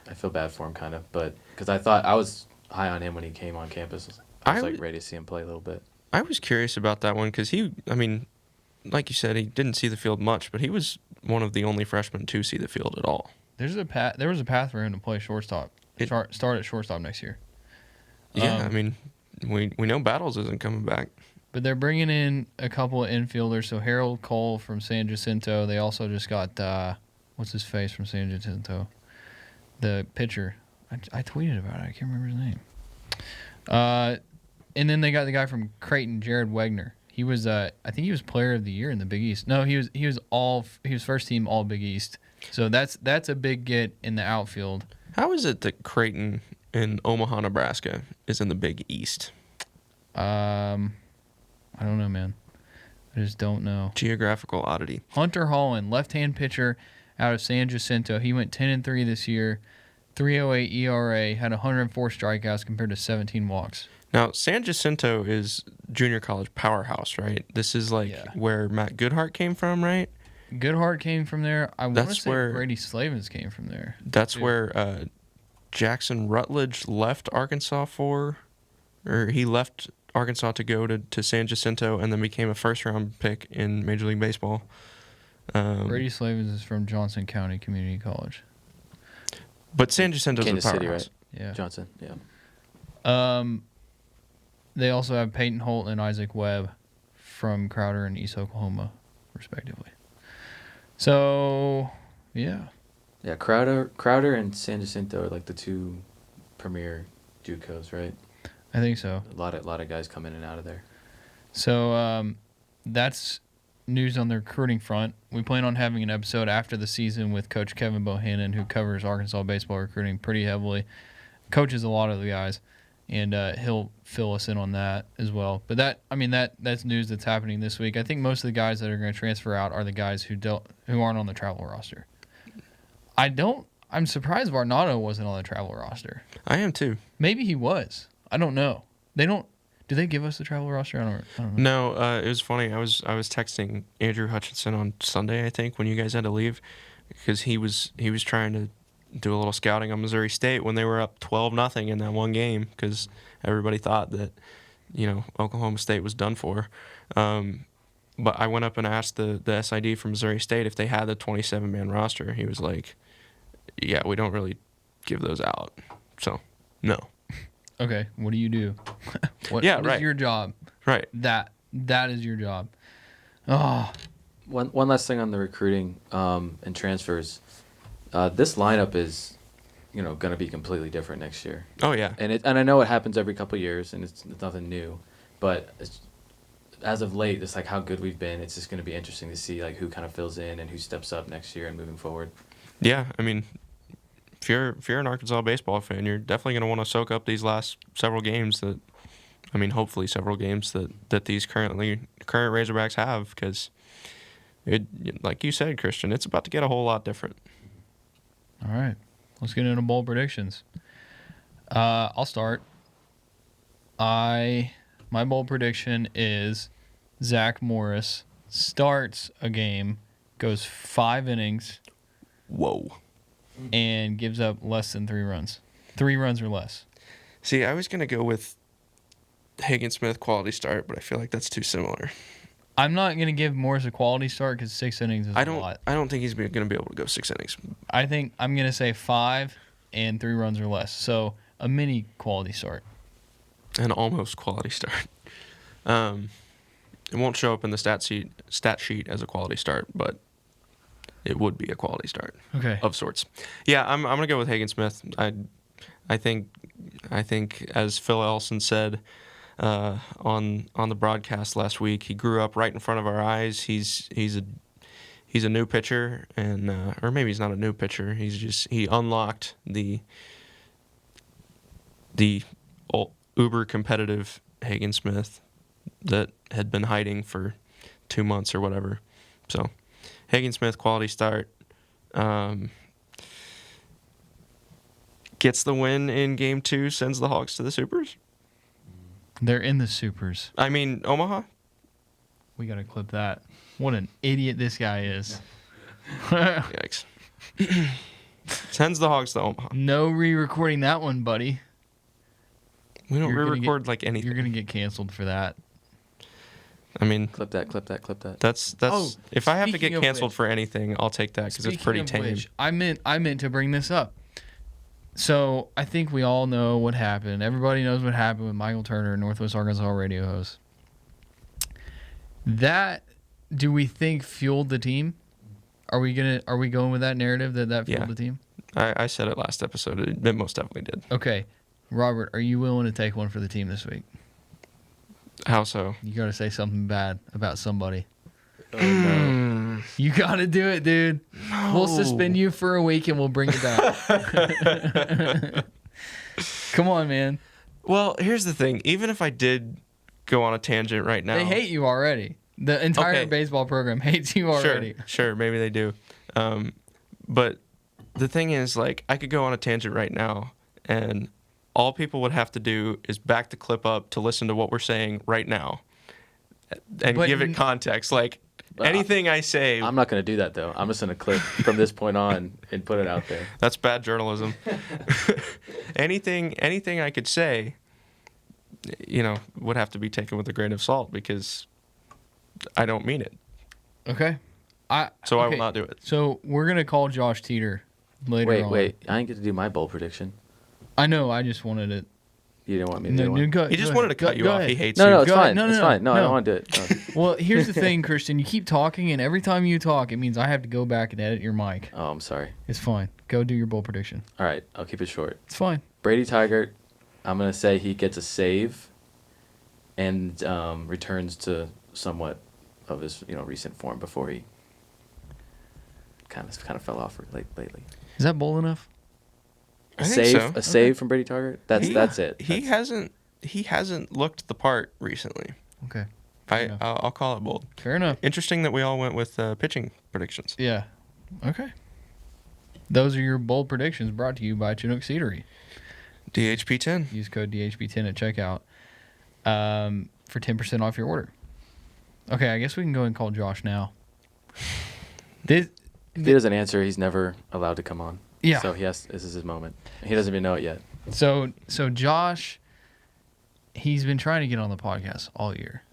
I feel bad for him, kind of, but because I was high on him when he came on campus. I was ready to see him play a little bit. I was curious about that one because like you said, he didn't see the field much, but he was one of the only freshmen to see the field at all. There was a path for him to play shortstop. Start at shortstop next year. Yeah, we know Battles isn't coming back. But they're bringing in a couple of infielders. So Harold Cole from San Jacinto. They also just got what's his face from San Jacinto, the pitcher. I tweeted about it. I can't remember his name. And then they got the guy from Creighton, Jared Wegner. He was I think he was Player of the Year in the Big East. No, he was first team All Big East. So that's a big get in the outfield. How is it that Creighton in Omaha, Nebraska is in the Big East? I don't know, man. I just don't know. Geographical oddity. Hunter Holland, left-hand pitcher out of San Jacinto. He went 10-3 this year, 3.08 ERA, had 104 strikeouts compared to 17 walks. Now, San Jacinto is junior college powerhouse, right? This is where Matt Goodhart came from, right? Goodhart came from there. I want to say where Brady Slavens came from there. That's where Jackson Rutledge left Arkansas he left Arkansas to go to San Jacinto and then became a first-round pick in Major League Baseball. Brady Slavens is from Johnson County Community College. But San Jacinto's Kansas a City, powerhouse. right? Yeah. Johnson, yeah. They also have Peyton Holt and Isaac Webb from Crowder and East Oklahoma, respectively. So, yeah. Yeah, Crowder and San Jacinto are like the two premier JUCOs, right? I think so. A lot of guys come in and out of there. So that's news on the recruiting front. We plan on having an episode after the season with Coach Kevin Bohannon, who covers Arkansas baseball recruiting pretty heavily, coaches a lot of the guys, and he'll fill us in on that as well. But that's news that's happening this week. I think most of the guys that are going to transfer out are the guys who aren't on the travel roster. I'm surprised Varnado wasn't on the travel roster. I am too. Maybe he was. I don't know. Do they give us the travel roster? I don't know. No, it was funny. I was texting Andrew Hutchinson on Sunday, I think, when you guys had to leave, because he was trying to do a little scouting on Missouri State when they were up 12-0 in that one game, because everybody thought that Oklahoma State was done for. But I went up and asked the SID from Missouri State if they had the 27-man roster. He was like, "Yeah, we don't really give those out." So, no. Okay, what do you do? What right. is your job? Right. That is your job. Oh. One last thing on the recruiting and transfers. This lineup is, going to be completely different next year. Oh yeah. And I know it happens every couple of years, and it's nothing new. But as of late, it's like how good we've been. It's just going to be interesting to see like who kind of fills in and who steps up next year and moving forward. Yeah, I mean, if you're an Arkansas baseball fan, you're definitely going to want to soak up these last several games hopefully several games that these current Razorbacks have, because like you said, Christian, it's about to get a whole lot different. All right, let's get into bold predictions. I'll start. My bold prediction is Zach Morris starts a game, goes 5 innings, Whoa. and gives up less than 3 runs. 3 runs or less. See, I was going to go with Hagen-Smith quality start, but I feel like that's too similar. I'm not going to give Morris a quality start because 6 innings is a lot. I don't think he's going to be able to go 6 innings. I think I'm going to say 5 and 3 runs or less. So a mini quality start. An almost quality start. It won't show up in the stat sheet as a quality start, but it would be a quality start. Okay. Of sorts. Yeah, I'm gonna go with Hagen-Smith. I think as Phil Elson said on the broadcast last week, he grew up right in front of our eyes. He's a new pitcher, and or maybe he's not a new pitcher. He unlocked the uber competitive Hagen-Smith that had been hiding for 2 months or whatever. So Hagen-Smith quality start, gets the win in game 2, sends the Hogs to the Supers. They're in the Supers. I mean, Omaha. We got to clip that. What an idiot this guy is. Yikes. Sends the Hogs to Omaha. No re-recording that one, buddy. We don't You're gonna re-record like anything. You're going to get canceled for that. I mean, Clip that. that's Oh, if I have to get speaking of canceled which- for anything, I'll take that because it's Speaking pretty of tame. which, I meant to bring this up. So I think we all know what happened. Everybody knows what happened with Michael Turner, Northwest Arkansas radio host. That, do we think fueled the team? Are we going with that narrative that fueled Yeah. the team? I said it last episode. It most definitely did. Okay, Robert, are you willing to take one for the team this week? How so? You got to say something bad about somebody. Oh, no. You got to do it, dude. We'll suspend you for a week and we'll bring you back. Come on, man. Well, here's the thing. Even if I did go on a tangent right now, They hate you already. The entire Okay. baseball program hates you already. Sure, maybe they do. But the thing is, like, I could go on a tangent right now, and all people would have to do is back the clip up to listen to what we're saying right now and But give it context. Like, anything I say, I'm not going to do that, though. I'm just going to clip from this point on and put it out there. that's bad journalism. Anything I could say, would have to be taken with a grain of salt because I don't mean it. Okay. I will not do it. So we're going to call Josh Teeter later on. Wait. I didn't get to do my bold prediction. I know. I just wanted it. You didn't want me to do one? Go, He just go wanted to ahead. cut you Go off. ahead. He hates No, you. it's Go fine. ahead. No, it's no, fine. No, I no. don't want to do it. No. Well, here's the thing, Christian. You keep talking, and every time you talk, it means I have to go back and edit your mic. Oh, I'm sorry. It's fine. Go do your bold prediction. All right, I'll keep it short. It's fine. Brady Tigert, I'm going to say he gets a save and returns to somewhat of his recent form before he kind of fell off lately. Is that bold enough? I think so. A save from Brady Tigert. That's it. He hasn't looked the part recently. Okay. I'll call it bold. Fair enough. Interesting that we all went with pitching predictions. Yeah. Okay. Those are your bold predictions brought to you by Chinook Seedery. DHP 10. Use code DHP10 at checkout for 10% off your order. Okay, I guess we can go and call Josh now. If he doesn't answer, he's never allowed to come on. Yeah. So this is his moment. He doesn't even know it yet. So Josh, he's been trying to get on the podcast all year.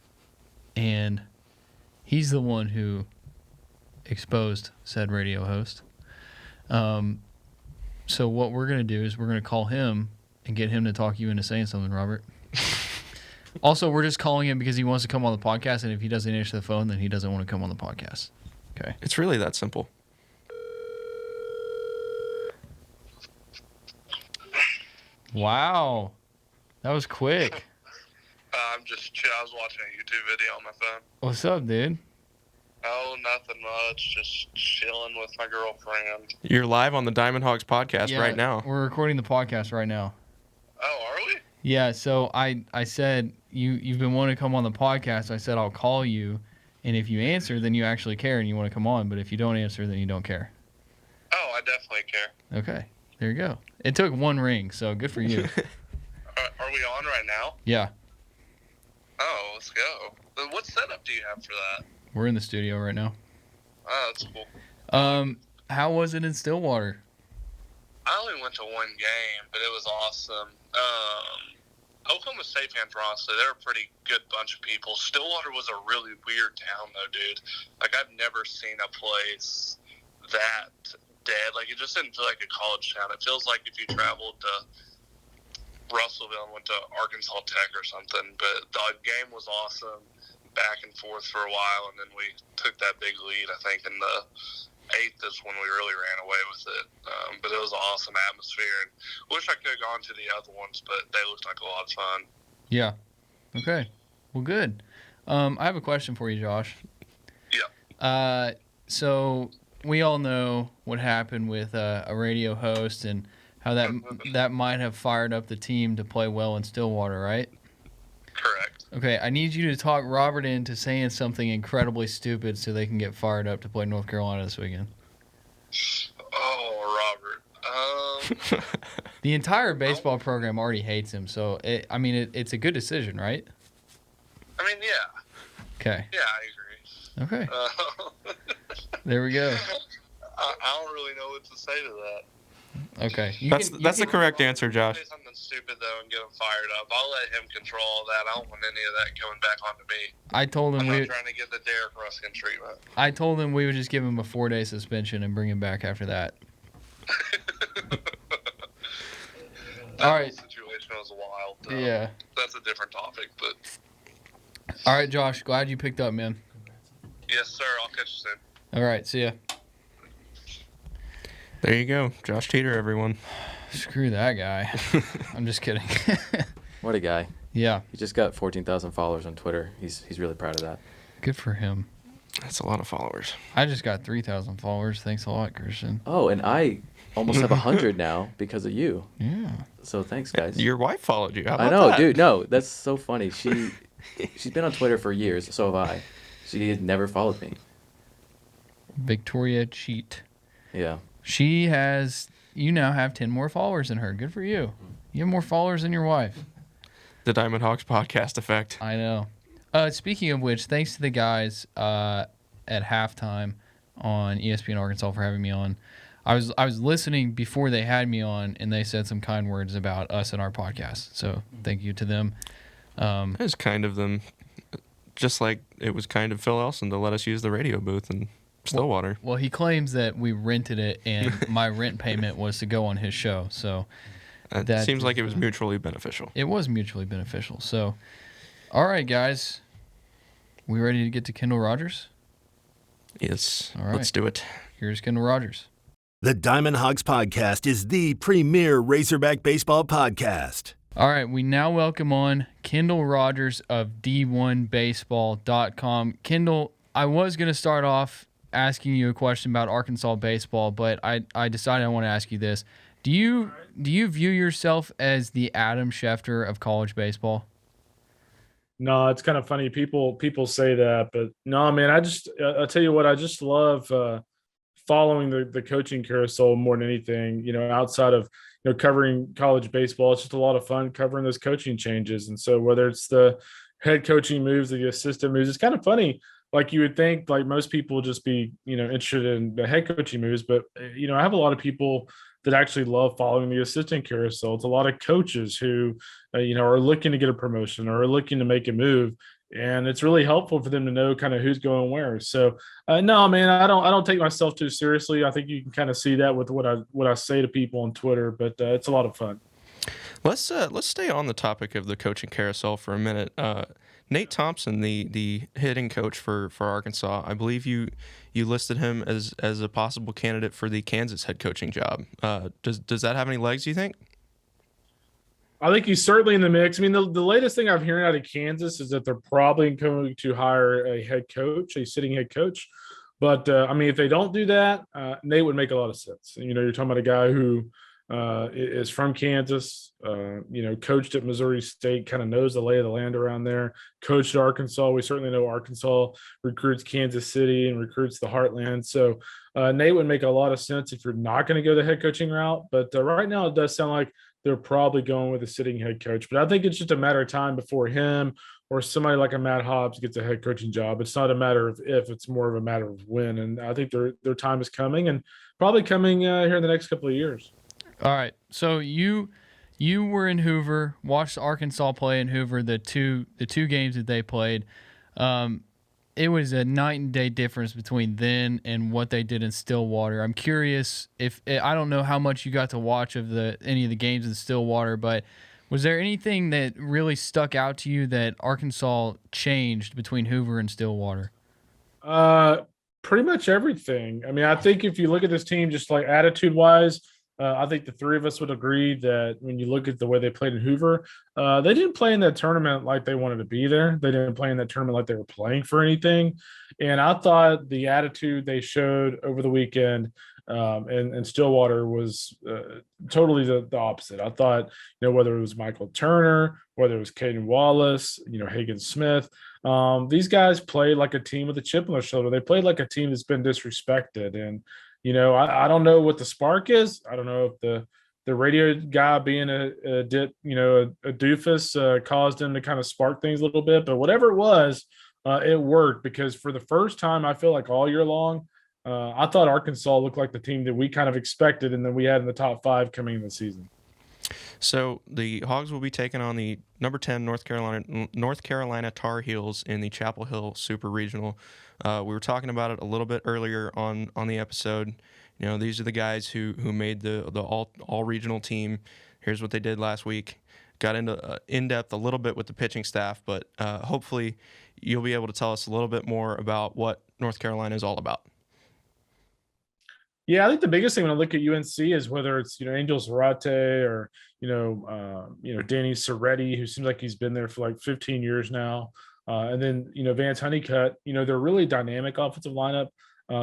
And he's the one who exposed said radio host. So what we're going to do is we're going to call him and get him to talk you into saying something, Robert. Also, we're just calling him because he wants to come on the podcast, and if he doesn't answer the phone, then he doesn't want to come on the podcast. Okay. It's really that simple. Wow. That was quick. I'm just chill. I was watching a YouTube video on my phone. What's up, dude? Oh, nothing much. Just chilling with my girlfriend. You're live on the Diamond Hogs podcast right now. We're recording the podcast right now. Oh, are we? Yeah, so I said you've been wanting to come on the podcast. I said I'll call you, and if you answer, then you actually care and you want to come on. But if you don't answer, then you don't care. Oh, I definitely care. Okay, there you go. It took one ring, so good for you. Are we on right now? Yeah, Oh, let's go. What setup do you have for that? we're in the studio right now. Oh, that's cool. How was it in Stillwater? I only went to one game, but it was awesome. Oklahoma State fans were honestly, they're a pretty good bunch of people. Stillwater was a really weird town, though, dude. Like, I've never seen a place that dead. Like, it just didn't feel like a college town. It feels like if you traveled to Russellville and went to Arkansas Tech or something. But the game was awesome, back and forth for a while, and then we took that big lead, I think, in the 8th is when we really ran away with it. But it was an awesome atmosphere, and wish I could have gone to the other ones, but they looked like a lot of fun. Yeah. Okay. Well, good. I have a question for you, Josh. Yeah. So we all know what happened with a radio host and how that might have fired up the team to play well in Stillwater, right? Correct. Okay, I need you to talk Robert into saying something incredibly stupid so they can get fired up to play North Carolina this weekend. Oh, Robert. The entire baseball program already hates him, so it's a good decision, right? I mean, yeah. Okay. Yeah, I agree. Okay. There we go. I don't really know what to say to that. Okay. That's the correct answer, Josh. Say something stupid though and get him fired up. I'll let him control all that. I don't want any of that coming back onto me. I told him I'm not trying to get the Derek Ruskin treatment. I told him we would just give him a 4-day suspension and bring him back after that. All right. The situation was wild. Yeah. That's a different topic, but. All right, Josh. Glad you picked up, man. Yes, sir. I'll catch you soon. All right. See ya. There you go. Josh Teeter, everyone. Screw that guy. I'm just kidding. What a guy. Yeah. He just got 14,000 followers on Twitter. He's really proud of that. Good for him. That's a lot of followers. I just got 3,000 followers. Thanks a lot, Christian. Oh, and I almost have 100 now because of you. Yeah. So thanks, guys. Your wife followed you. How about I know, that? dude. No, that's so funny. She's been on Twitter for years. So have I. She had never followed me. Victoria Cheat. Yeah. You now have 10 more followers than her. Good for you. You have more followers than your wife. The Diamond Hogs podcast effect. I know. Speaking of which, thanks to the guys at halftime on ESPN Arkansas for having me on. I was listening before they had me on, and they said some kind words about us and our podcast. So thank you to them. It was kind of them, just like it was kind of Phil Elson to let us use the radio booth in Stillwater. Well, he claims that we rented it, and my rent payment was to go on his show. So It seems like it was mutually beneficial. it was mutually beneficial. So, all right, guys, we ready to get to Kendall Rogers? Yes. All right. Let's do it. Here's Kendall Rogers. The Diamond Hogs Podcast is the premier Razorback baseball podcast. All right, we now welcome on Kendall Rogers of D1Baseball.com. Kendall, I was going to start off asking you a question about Arkansas baseball, but I decided I want to ask you this. Do you view yourself as the Adam Schefter of college baseball? No, it's kind of funny. People say that, but no, man, I'll tell you what, I just love following the coaching carousel more than anything, outside of, covering college baseball. It's just a lot of fun covering those coaching changes. And so whether it's the head coaching moves, the assistant moves, it's kind of funny. Like you would think, like most people just be, interested in the head coaching moves, but I have a lot of people that actually love following the assistant carousel. It's a lot of coaches who, are looking to get a promotion or are looking to make a move, and it's really helpful for them to know kind of who's going where. So, no, man, I don't take myself too seriously. I think you can kind of see that with what I say to people on Twitter, but it's a lot of fun. Let's stay on the topic of the coaching carousel for a minute. Nate Thompson, the hitting coach for Arkansas, I believe you listed him as a possible candidate for the Kansas head coaching job. Does that have any legs, you think? I think he's certainly in the mix. I mean, the latest thing I'm hearing out of Kansas is that they're probably going to hire a head coach, a sitting head coach. But I mean, if they don't do that, Nate would make a lot of sense. You know, you're talking about a guy who is from Kansas, you know, coached at Missouri State, kind of knows the lay of the land around there, coached at Arkansas. We certainly know Arkansas recruits Kansas City and recruits the Heartland. So Nate would make a lot of sense if you're not going to go the head coaching route. But right now, it does sound like they're probably going with a sitting head coach. But I think it's just a matter of time before him or somebody like a Matt Hobbs gets a head coaching job. It's not a matter of if, it's more of a matter of when. And I think their time is coming, and probably coming here in the next couple of years. All right. So you were in Hoover, watched Arkansas play in Hoover, the two games that they played. It was a night and day difference between then and what they did in Stillwater. I'm curious if I don't know how much you got to watch of any of the games in Stillwater, but was there anything that really stuck out to you that Arkansas changed between Hoover and Stillwater? Pretty much everything. I mean, I think if you look at this team, just like attitude wise, I think the three of us would agree that when you look at the way they played in Hoover, they didn't play in that tournament like they wanted to be there. They didn't play in that tournament like they were playing for anything. And I thought the attitude they showed over the weekend and Stillwater was totally the opposite. I thought, you know, whether it was Michael Turner, whether it was Caden Wallace, you know, Hagen Smith, these guys played like a team with a chip on their shoulder. They played like a team that's been disrespected. And you know, I don't know what the spark is. I don't know if the radio guy being a doofus caused him to kind of spark things a little bit. But whatever it was, it worked, because for the first time, I feel like all year long, I thought Arkansas looked like the team that we kind of expected and that we had in the top 5 coming in the season. So the Hogs will be taking on the number 10 North Carolina Tar Heels in the Chapel Hill Super Regional. We were talking about it a little bit earlier on the episode. You know, these are the guys who made the all regional team. Here's what they did last week. Got into in depth a little bit with the pitching staff, but hopefully you'll be able to tell us a little bit more about what North Carolina is all about. Yeah, I think the biggest thing when I look at UNC is whether it's, you know, Angel Zarate or, Danny Soretti, who seems like he's been there for like 15 years now. And then, you know, Vance Honeycutt, you know, they're really dynamic offensive lineup.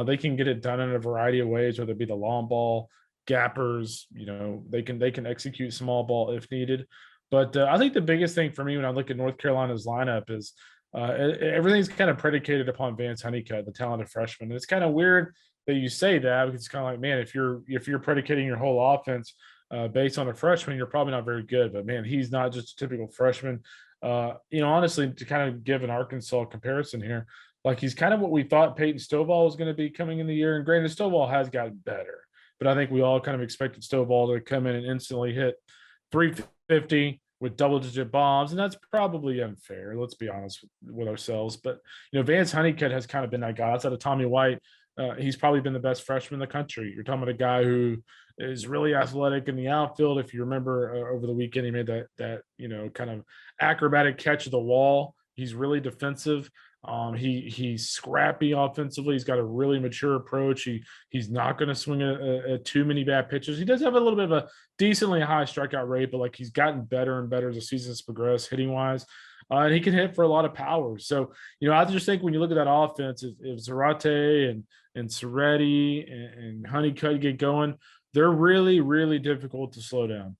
They can get it done in a variety of ways, whether it be the long ball, gappers, you know, they can execute small ball if needed. But I think the biggest thing for me when I look at North Carolina's lineup is everything's kind of predicated upon Vance Honeycutt, the talented freshman. And it's kind of weird that you say that, because it's kind of like, man, if you're predicating your whole offense based on a freshman, you're probably not very good. But man, he's not just a typical freshman. Honestly, to kind of give an Arkansas comparison here, like he's kind of what we thought Peyton Stovall was going to be coming in the year. And granted, Stovall has gotten better, but I think we all kind of expected Stovall to come in and instantly hit 350 with double-digit bombs, and that's probably unfair. Let's be honest with ourselves. But you know, Vance Honeycutt has kind of been that guy outside of Tommy White. He's probably been the best freshman in the country. You're talking about a guy who is really athletic in the outfield. If you remember over the weekend, he made that kind of acrobatic catch of the wall. He's really defensive. He's scrappy offensively. He's got a really mature approach. He's not going to swing a too many bad pitches. He does have a little bit of a decently high strikeout rate, but like he's gotten better and better as the season's progressed hitting wise. And he can hit for a lot of power. So, you know, I just think when you look at that offense, if Zarate and Soretti and Honeycutt get going, they're really, really difficult to slow down.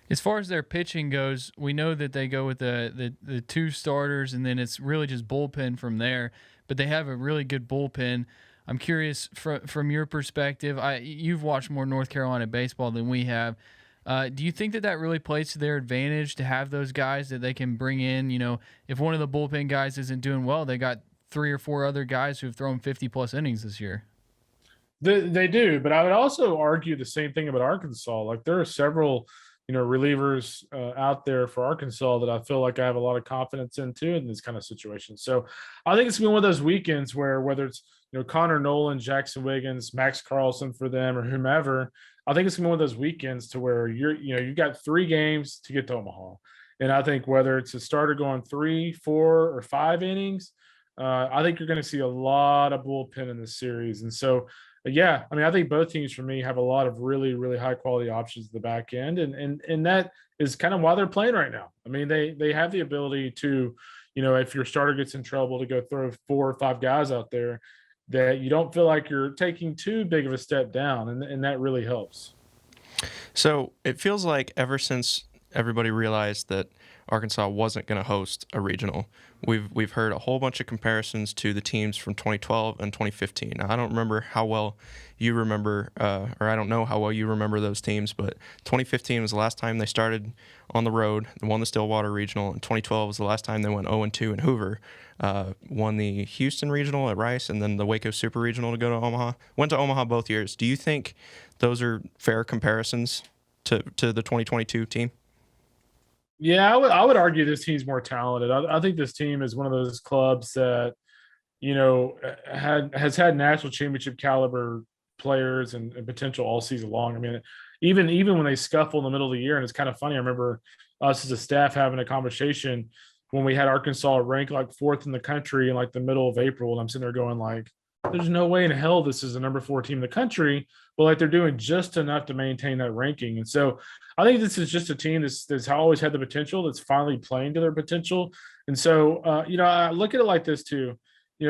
As far as their pitching goes, we know that they go with the 2 starters, and then it's really just bullpen from there. But they have a really good bullpen. I'm curious from your perspective. You've watched more North Carolina baseball than we have. Do you think that really plays to their advantage to have those guys that they can bring in? You know, if one of the bullpen guys isn't doing well, they got 3 or 4 other guys who have thrown 50-plus innings this year. They do, but I would also argue the same thing about Arkansas. Like there are several, relievers out there for Arkansas that I feel like I have a lot of confidence in too in this kind of situation. So I think it's been one of those weekends where whether it's, Connor Nolan, Jackson Wiggins, Max Carlson for them or whomever, I think it's gonna be one of those weekends to where you've got 3 games to get to Omaha. And I think whether it's a starter going 3, 4, or 5 innings, I think you're going to see a lot of bullpen in this series. And so yeah, I mean, I think both teams for me have a lot of really, really high quality options at the back end, and that is kind of why they're playing right now. I mean, they have the ability to, if your starter gets in trouble, to go throw 4 or 5 guys out there that you don't feel like you're taking too big of a step down, and that really helps. So it feels like ever since everybody realized that Arkansas wasn't going to host a regional, we've heard a whole bunch of comparisons to the teams from 2012 and 2015. Now, I don't remember how well you remember, or I don't know how well you remember those teams, but 2015 was the last time they started on the road and won the Stillwater Regional, and 2012 was the last time they went 0-2 in Hoover. Won the Houston Regional at Rice, and then the Waco Super Regional to go to Omaha. Went to Omaha both years. Do you think those are fair comparisons to the 2022 team? Yeah, I would argue this team's more talented. I think this team is one of those clubs that, has had national championship caliber players and potential all season long. I mean, even when they scuffle in the middle of the year, and it's kind of funny. I remember us as a staff having a conversation when we had Arkansas ranked like 4th in the country in like the middle of April, and I'm sitting there going like, there's no way in hell this is the number 4 team in the country, but like they're doing just enough to maintain that ranking. And so I think this is just a team that's always had the potential, that's finally playing to their potential. And so, I look at it like this too.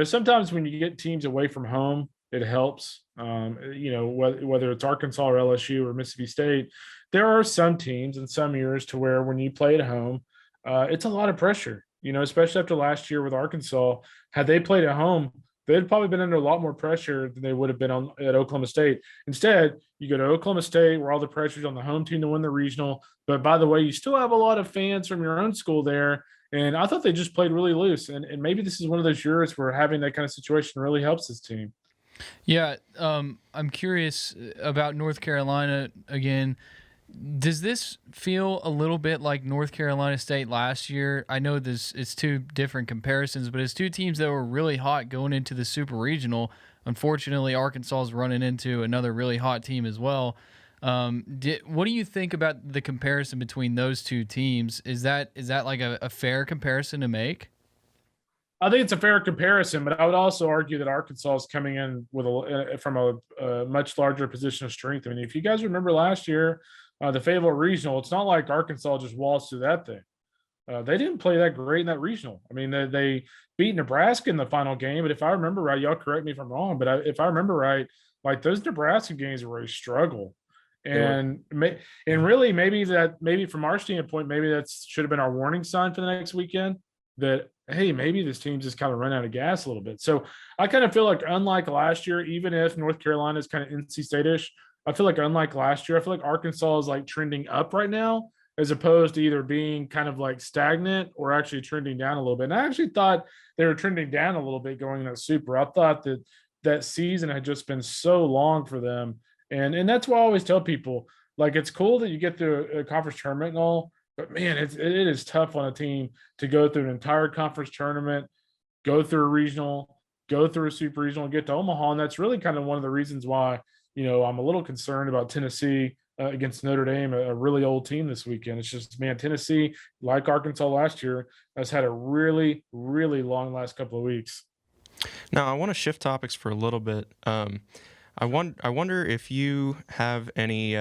Sometimes when you get teams away from home, it helps. Whether it's Arkansas or LSU or Mississippi State, there are some teams in some years to where when you play at home, it's a lot of pressure, especially after last year with Arkansas. Had they played at home, they'd probably been under a lot more pressure than they would have been at Oklahoma State. Instead, you go to Oklahoma State where all the pressure's on the home team to win the regional. But by the way, you still have a lot of fans from your own school there. And I thought they just played really loose. And maybe this is one of those years where having that kind of situation really helps this team. Yeah, I'm curious about North Carolina again. Does this feel a little bit like North Carolina State last year? I know it's 2 different comparisons, but it's 2 teams that were really hot going into the Super Regional. Unfortunately, Arkansas is running into another really hot team as well. What do you think about the comparison between those 2 teams? Is that like a fair comparison to make? I think it's a fair comparison, but I would also argue that Arkansas is coming in with from a much larger position of strength. I mean, if you guys remember last year, the Fayetteville Regional, it's not like Arkansas just waltzed through that thing. They didn't play that great in that regional. I mean, they beat Nebraska in the final game, but if I remember right, y'all correct me if I'm wrong, but if I remember right, like those Nebraska games were a struggle. And really, maybe from our standpoint, maybe that should have been our warning sign for the next weekend that, hey, maybe this team's just kind of run out of gas a little bit. So I kind of feel like, unlike last year, even if North Carolina is kind of NC State-ish, I feel like unlike last year, I feel like Arkansas is like trending up right now, as opposed to either being kind of like stagnant or actually trending down a little bit. And I actually thought they were trending down a little bit going into Super. I thought that season had just been so long for them. And that's why I always tell people, like, it's cool that you get through a conference tournament and all, but man, it is tough on a team to go through an entire conference tournament, go through a regional, go through a super regional, and get to Omaha. And that's really kind of one of the reasons why, I'm a little concerned about Tennessee against Notre Dame, a really old team this weekend. It's just, man, Tennessee, like Arkansas last year, has had a really, really long last couple of weeks. Now, I want to shift topics for a little bit. I wonder if you have any,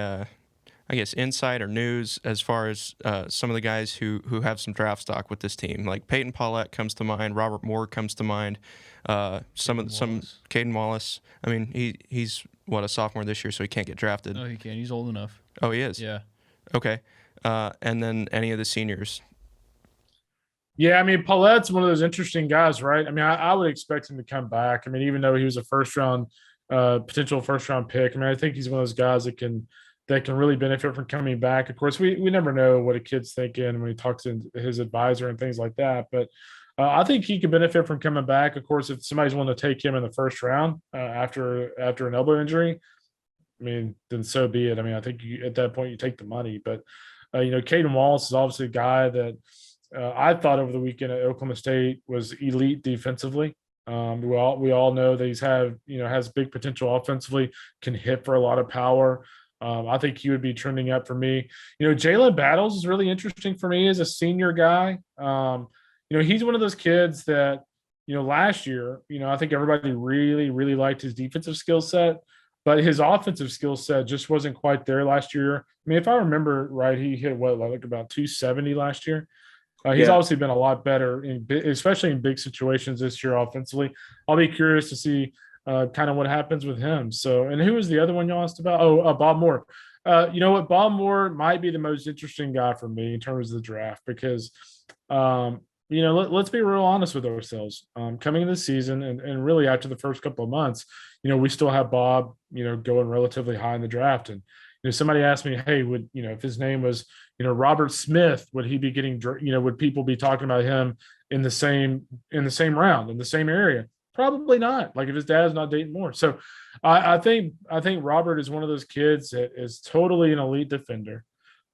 insight or news as far as some of the guys who have some draft stock with this team. Like Peyton Paulette comes to mind, Robert Moore comes to mind, some Caden Wallace. I mean, he's a sophomore this year, so he can't get drafted. No, he can't. He's old enough. Oh, he is? Yeah. Okay. And then any of the seniors. Yeah, I mean, Paulette's one of those interesting guys, right? I mean, I would expect him to come back. I mean, even though he was a potential first round pick, I mean, I think he's one of those guys that can really benefit from coming back. Of course, we never know what a kid's thinking when he talks to his advisor and things like that. But I think he could benefit from coming back. Of course, if somebody's willing to take him in the first round after an elbow injury, I mean, then so be it. I mean, I think at that point you take the money. But Caden Wallace is obviously a guy that I thought over the weekend at Oklahoma State was elite defensively. We all know that has big potential offensively, can hit for a lot of power. I think he would be trending up for me. Jalen Battles is really interesting for me as a senior guy. He's one of those kids that, last year, I think everybody really, really liked his defensive skill set. but his offensive skill set just wasn't quite there last year. I mean, if I remember right, he hit like about 270 last year. He's obviously been a lot better, especially in big situations this year offensively. I'll be curious to see kind of what happens with him. So, and who was the other one you asked about? Oh, Bob Moore. You know what? Bob Moore might be the most interesting guy for me in terms of the draft because, let's be real honest with ourselves. Coming into the season and really after the first couple of months, we still have Bob, going relatively high in the draft. And, somebody asked me, hey, if his name was, Robert Smith, would he be getting, would people be talking about him in the same round, in the same area? Probably not. Like if his dad's not dating more. So I think Robert is one of those kids that is totally an elite defender,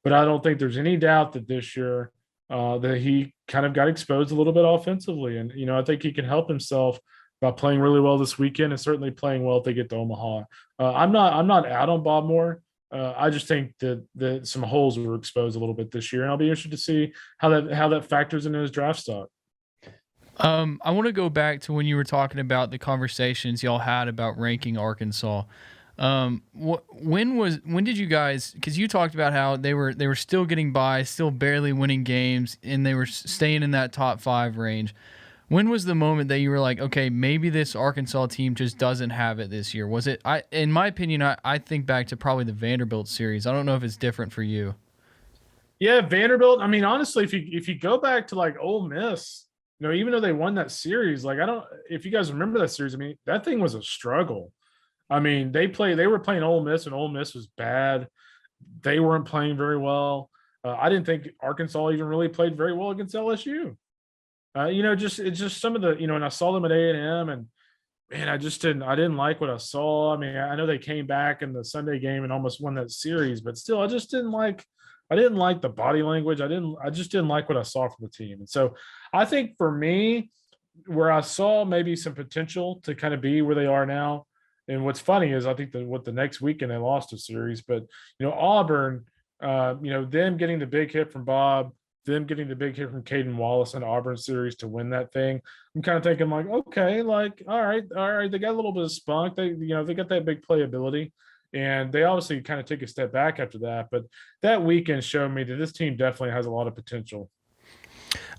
but I don't think there's any doubt that this year that he kind of got exposed a little bit offensively. And, I think he can help himself by playing really well this weekend and certainly playing well if they get to Omaha. I'm not out on Bob Moore. I just think that some holes were exposed a little bit this year, and I'll be interested to see how that factors into his draft stock. I want to go back to when you were talking about the conversations y'all had about ranking Arkansas. When did you guys? Because you talked about how they were still getting by, still barely winning games, and they were staying in that top 5 range. When was the moment that you were like, okay, maybe this Arkansas team just doesn't have it this year? Was it? In my opinion, I think back to probably the Vanderbilt series. I don't know if it's different for you. Yeah, Vanderbilt. I mean, honestly, if you go back to like Ole Miss, even though they won that series, if you guys remember that series, I mean, that thing was a struggle. I mean, they were playing Ole Miss, and Ole Miss was bad. They weren't playing very well. I didn't think Arkansas even really played very well against LSU. It's just some of the, and I saw them at A&M, and man, I didn't like what I saw. I mean, I know they came back in the Sunday game and almost won that series, but still, I didn't like the body language. I just didn't like what I saw from the team. And so I think for me, where I saw maybe some potential to kind of be where they are now. And what's funny is I think that the next weekend they lost a series, but Auburn, them getting the big hit from Bob, them getting the big hit from Caden Wallace in Auburn series to win that thing. I'm kind of thinking like, okay, like, all right. They got a little bit of spunk. They got that big playability, and they obviously kind of take a step back after that. But that weekend showed me that this team definitely has a lot of potential.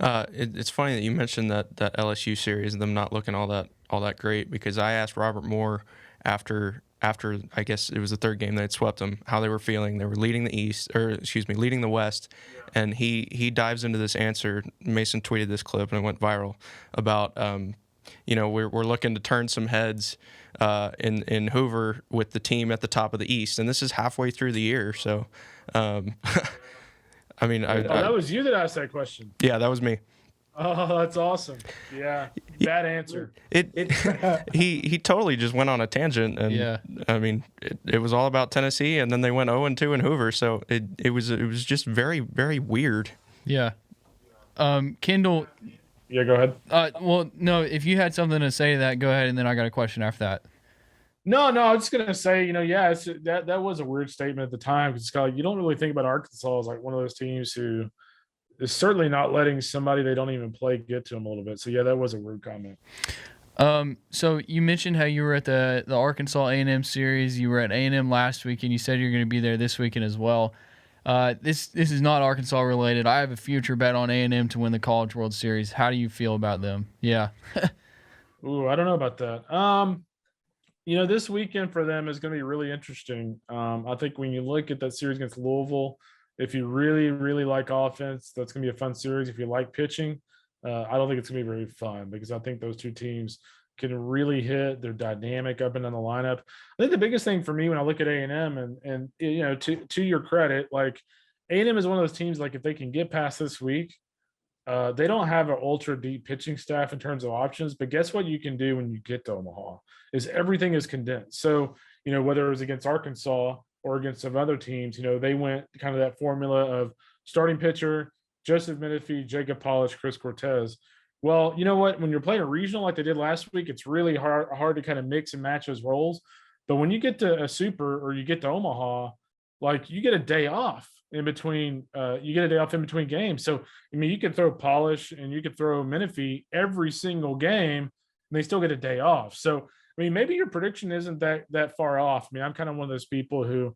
It's funny that you mentioned that LSU series and them not looking all that great, because I asked Robert Moore after I guess it was the third game they had swept them, how they were feeling. They were leading leading the West, and he dives into this answer. Mason tweeted this clip and it went viral about we're looking to turn some heads in Hoover with the team at the top of the East, and this is halfway through the year. So, I mean, that was you that asked that question. Yeah, that was me. Oh, that's awesome. Yeah. Bad answer. He totally just went on a tangent, and yeah. I mean, it was all about Tennessee, and then they went 0-2 in Hoover, so it was just very, very weird. Yeah. Kendall. Yeah, go ahead. Well, no, if you had something to say to that, go ahead, and then I got a question after that. No, I was just gonna say, that was a weird statement at the time, because you don't really think about Arkansas as like one of those teams who is certainly not letting somebody they don't even play get to them a little bit. So yeah, that was a rude comment. So you mentioned how you were at the Arkansas A&M series. You were at A&M last week, and you said you're going to be there this weekend as well. This is not Arkansas related. I have a future bet on A&M to win the College World Series. How do you feel about them? Yeah. Ooh, I don't know about that. This weekend for them is going to be really interesting. I think when you look at that series against Louisville, if you really, really like offense, that's going to be a fun series. If you like pitching, I don't think it's going to be very fun, because I think those two teams can really hit. They're dynamic up and down the lineup. I think the biggest thing for me when I look at A&M, and to your credit, like A&M is one of those teams, like if they can get past this week, they don't have an ultra deep pitching staff in terms of options, but guess what you can do when you get to Omaha is everything is condensed. So, whether it was against Arkansas or against some other teams, they went kind of that formula of starting pitcher, Joseph Menifee, Jacob Polish, Chris Cortez. Well, you know what? When you're playing a regional like they did last week, it's really hard to kind of mix and match those roles. But when you get to a super or you get to Omaha, like you get a day off in between. You get a day off in between games. So, I mean, you could throw Polish and you could throw Menifee every single game, and they still get a day off. So, I mean, maybe your prediction isn't that far off. I mean, I'm kind of one of those people who,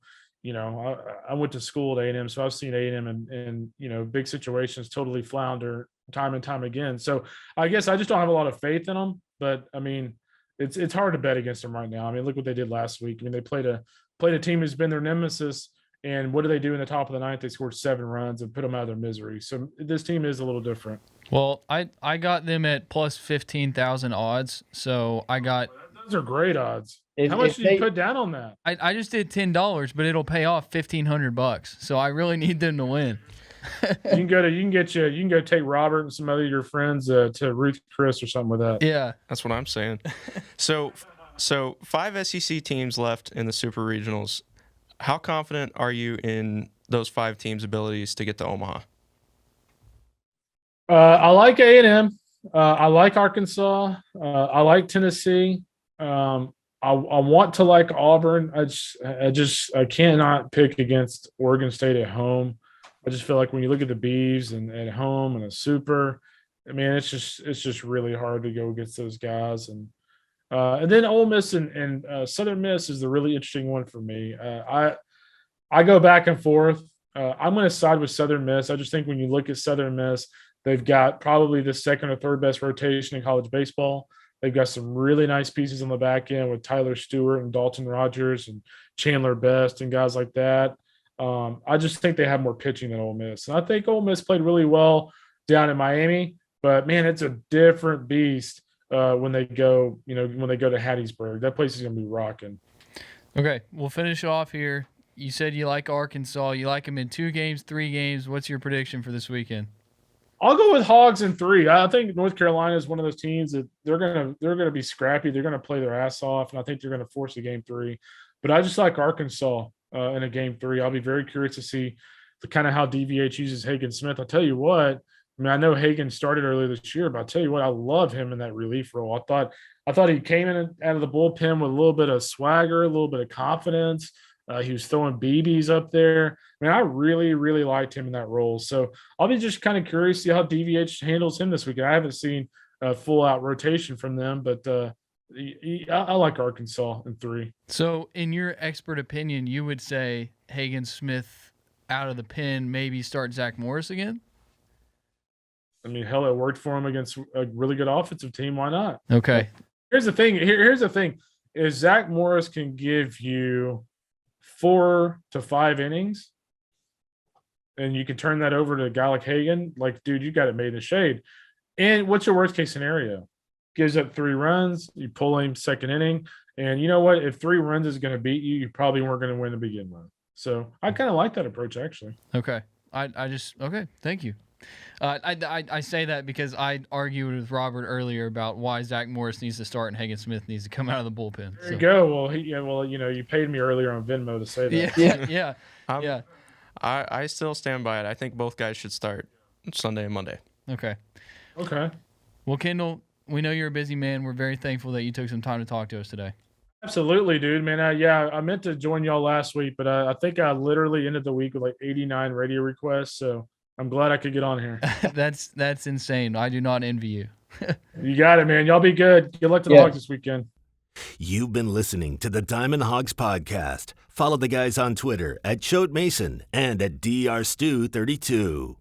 I went to school at A&M, so I've seen A&M in big situations totally flounder time and time again. So I guess I just don't have a lot of faith in them. But I mean, it's hard to bet against them right now. I mean, look what they did last week. I mean, they played a team who's been their nemesis. And what do they do in the top of the ninth? They scored 7 runs and put them out of their misery. So this team is a little different. Well, I got them at plus 15,000 odds. So I got. Those are great odds. How much did you put down on that? I just did $10, but it'll pay off $1,500. So I really need them to win. You can go take Robert and some other of your friends to Ruth Chris or something with that. Yeah, that's what I'm saying. So 5 SEC teams left in the Super Regionals. How confident are you in those 5 teams' abilities to get to Omaha? I like A&M. I like Arkansas. I like Tennessee. I want to like Auburn. I cannot pick against Oregon State at home. I just feel like when you look at the Beavs and at home and a Super, I mean, it's just really hard to go against those guys. And then Ole Miss and Southern Miss is the really interesting one for me. I go back and forth. I'm going to side with Southern Miss. I just think when you look at Southern Miss, they've got probably the second or third best rotation in college baseball. They've got some really nice pieces on the back end with Tyler Stewart and Dalton Rogers and Chandler Best and guys like that. I just think they have more pitching than Ole Miss. And I think Ole Miss played really well down in Miami. But, man, it's a different beast when they go to Hattiesburg. That place is going to be rocking. Okay, we'll finish off here. You said you like Arkansas. You like them in 2 games, 3 games. What's your prediction for this weekend? I'll go with Hogs in 3. I think North Carolina is one of those teams that they're gonna be scrappy. They're gonna play their ass off, and I think they're gonna force a game 3. But I just like Arkansas in a game 3. I'll be very curious to see the kind of how DVH uses Hagen Smith. I'll tell you what. I mean, I know Hagen started earlier this year, but I'll tell you what, I love him in that relief role. I thought he came in out of the bullpen with a little bit of swagger, a little bit of confidence. He was throwing BBs up there. I mean, I really, really liked him in that role. So I'll be just kind of curious to see how DVH handles him this weekend. I haven't seen a full-out rotation from them, but I like Arkansas in 3. So in your expert opinion, you would say Hagen Smith out of the pen, maybe start Zach Morris again? I mean, hell, it worked for him against a really good offensive team. Why not? Okay. Here's the thing. Here's the thing is Zach Morris can give you 4 to 5 innings, and you can turn that over to a guy like Hagen. Like, dude, you got it made in the shade. And what's your worst case scenario? Gives up 3 runs, you pull him second inning, and you know what? If 3 runs is going to beat you, you probably weren't going to win to begin with. So I kind of like that approach, actually. Okay. Okay. Thank you. I say that because I argued with Robert earlier about why Zach Morris needs to start and Hagen Smith needs to come out of the bullpen. There you go. Well, you paid me earlier on Venmo to say that. Yeah. I still stand by it. I think both guys should start Sunday and Monday. Okay. Well, Kendall, we know you're a busy man. We're very thankful that you took some time to talk to us today. Absolutely, dude, man. I meant to join y'all last week, but I think I literally ended the week with like 89 radio requests. So I'm glad I could get on here. That's insane. I do not envy you. You got it, man. Y'all be good. Good luck to the Hogs this weekend. You've been listening to the Diamond Hogs podcast. Follow the guys on Twitter at Choate Mason and at DRStew32.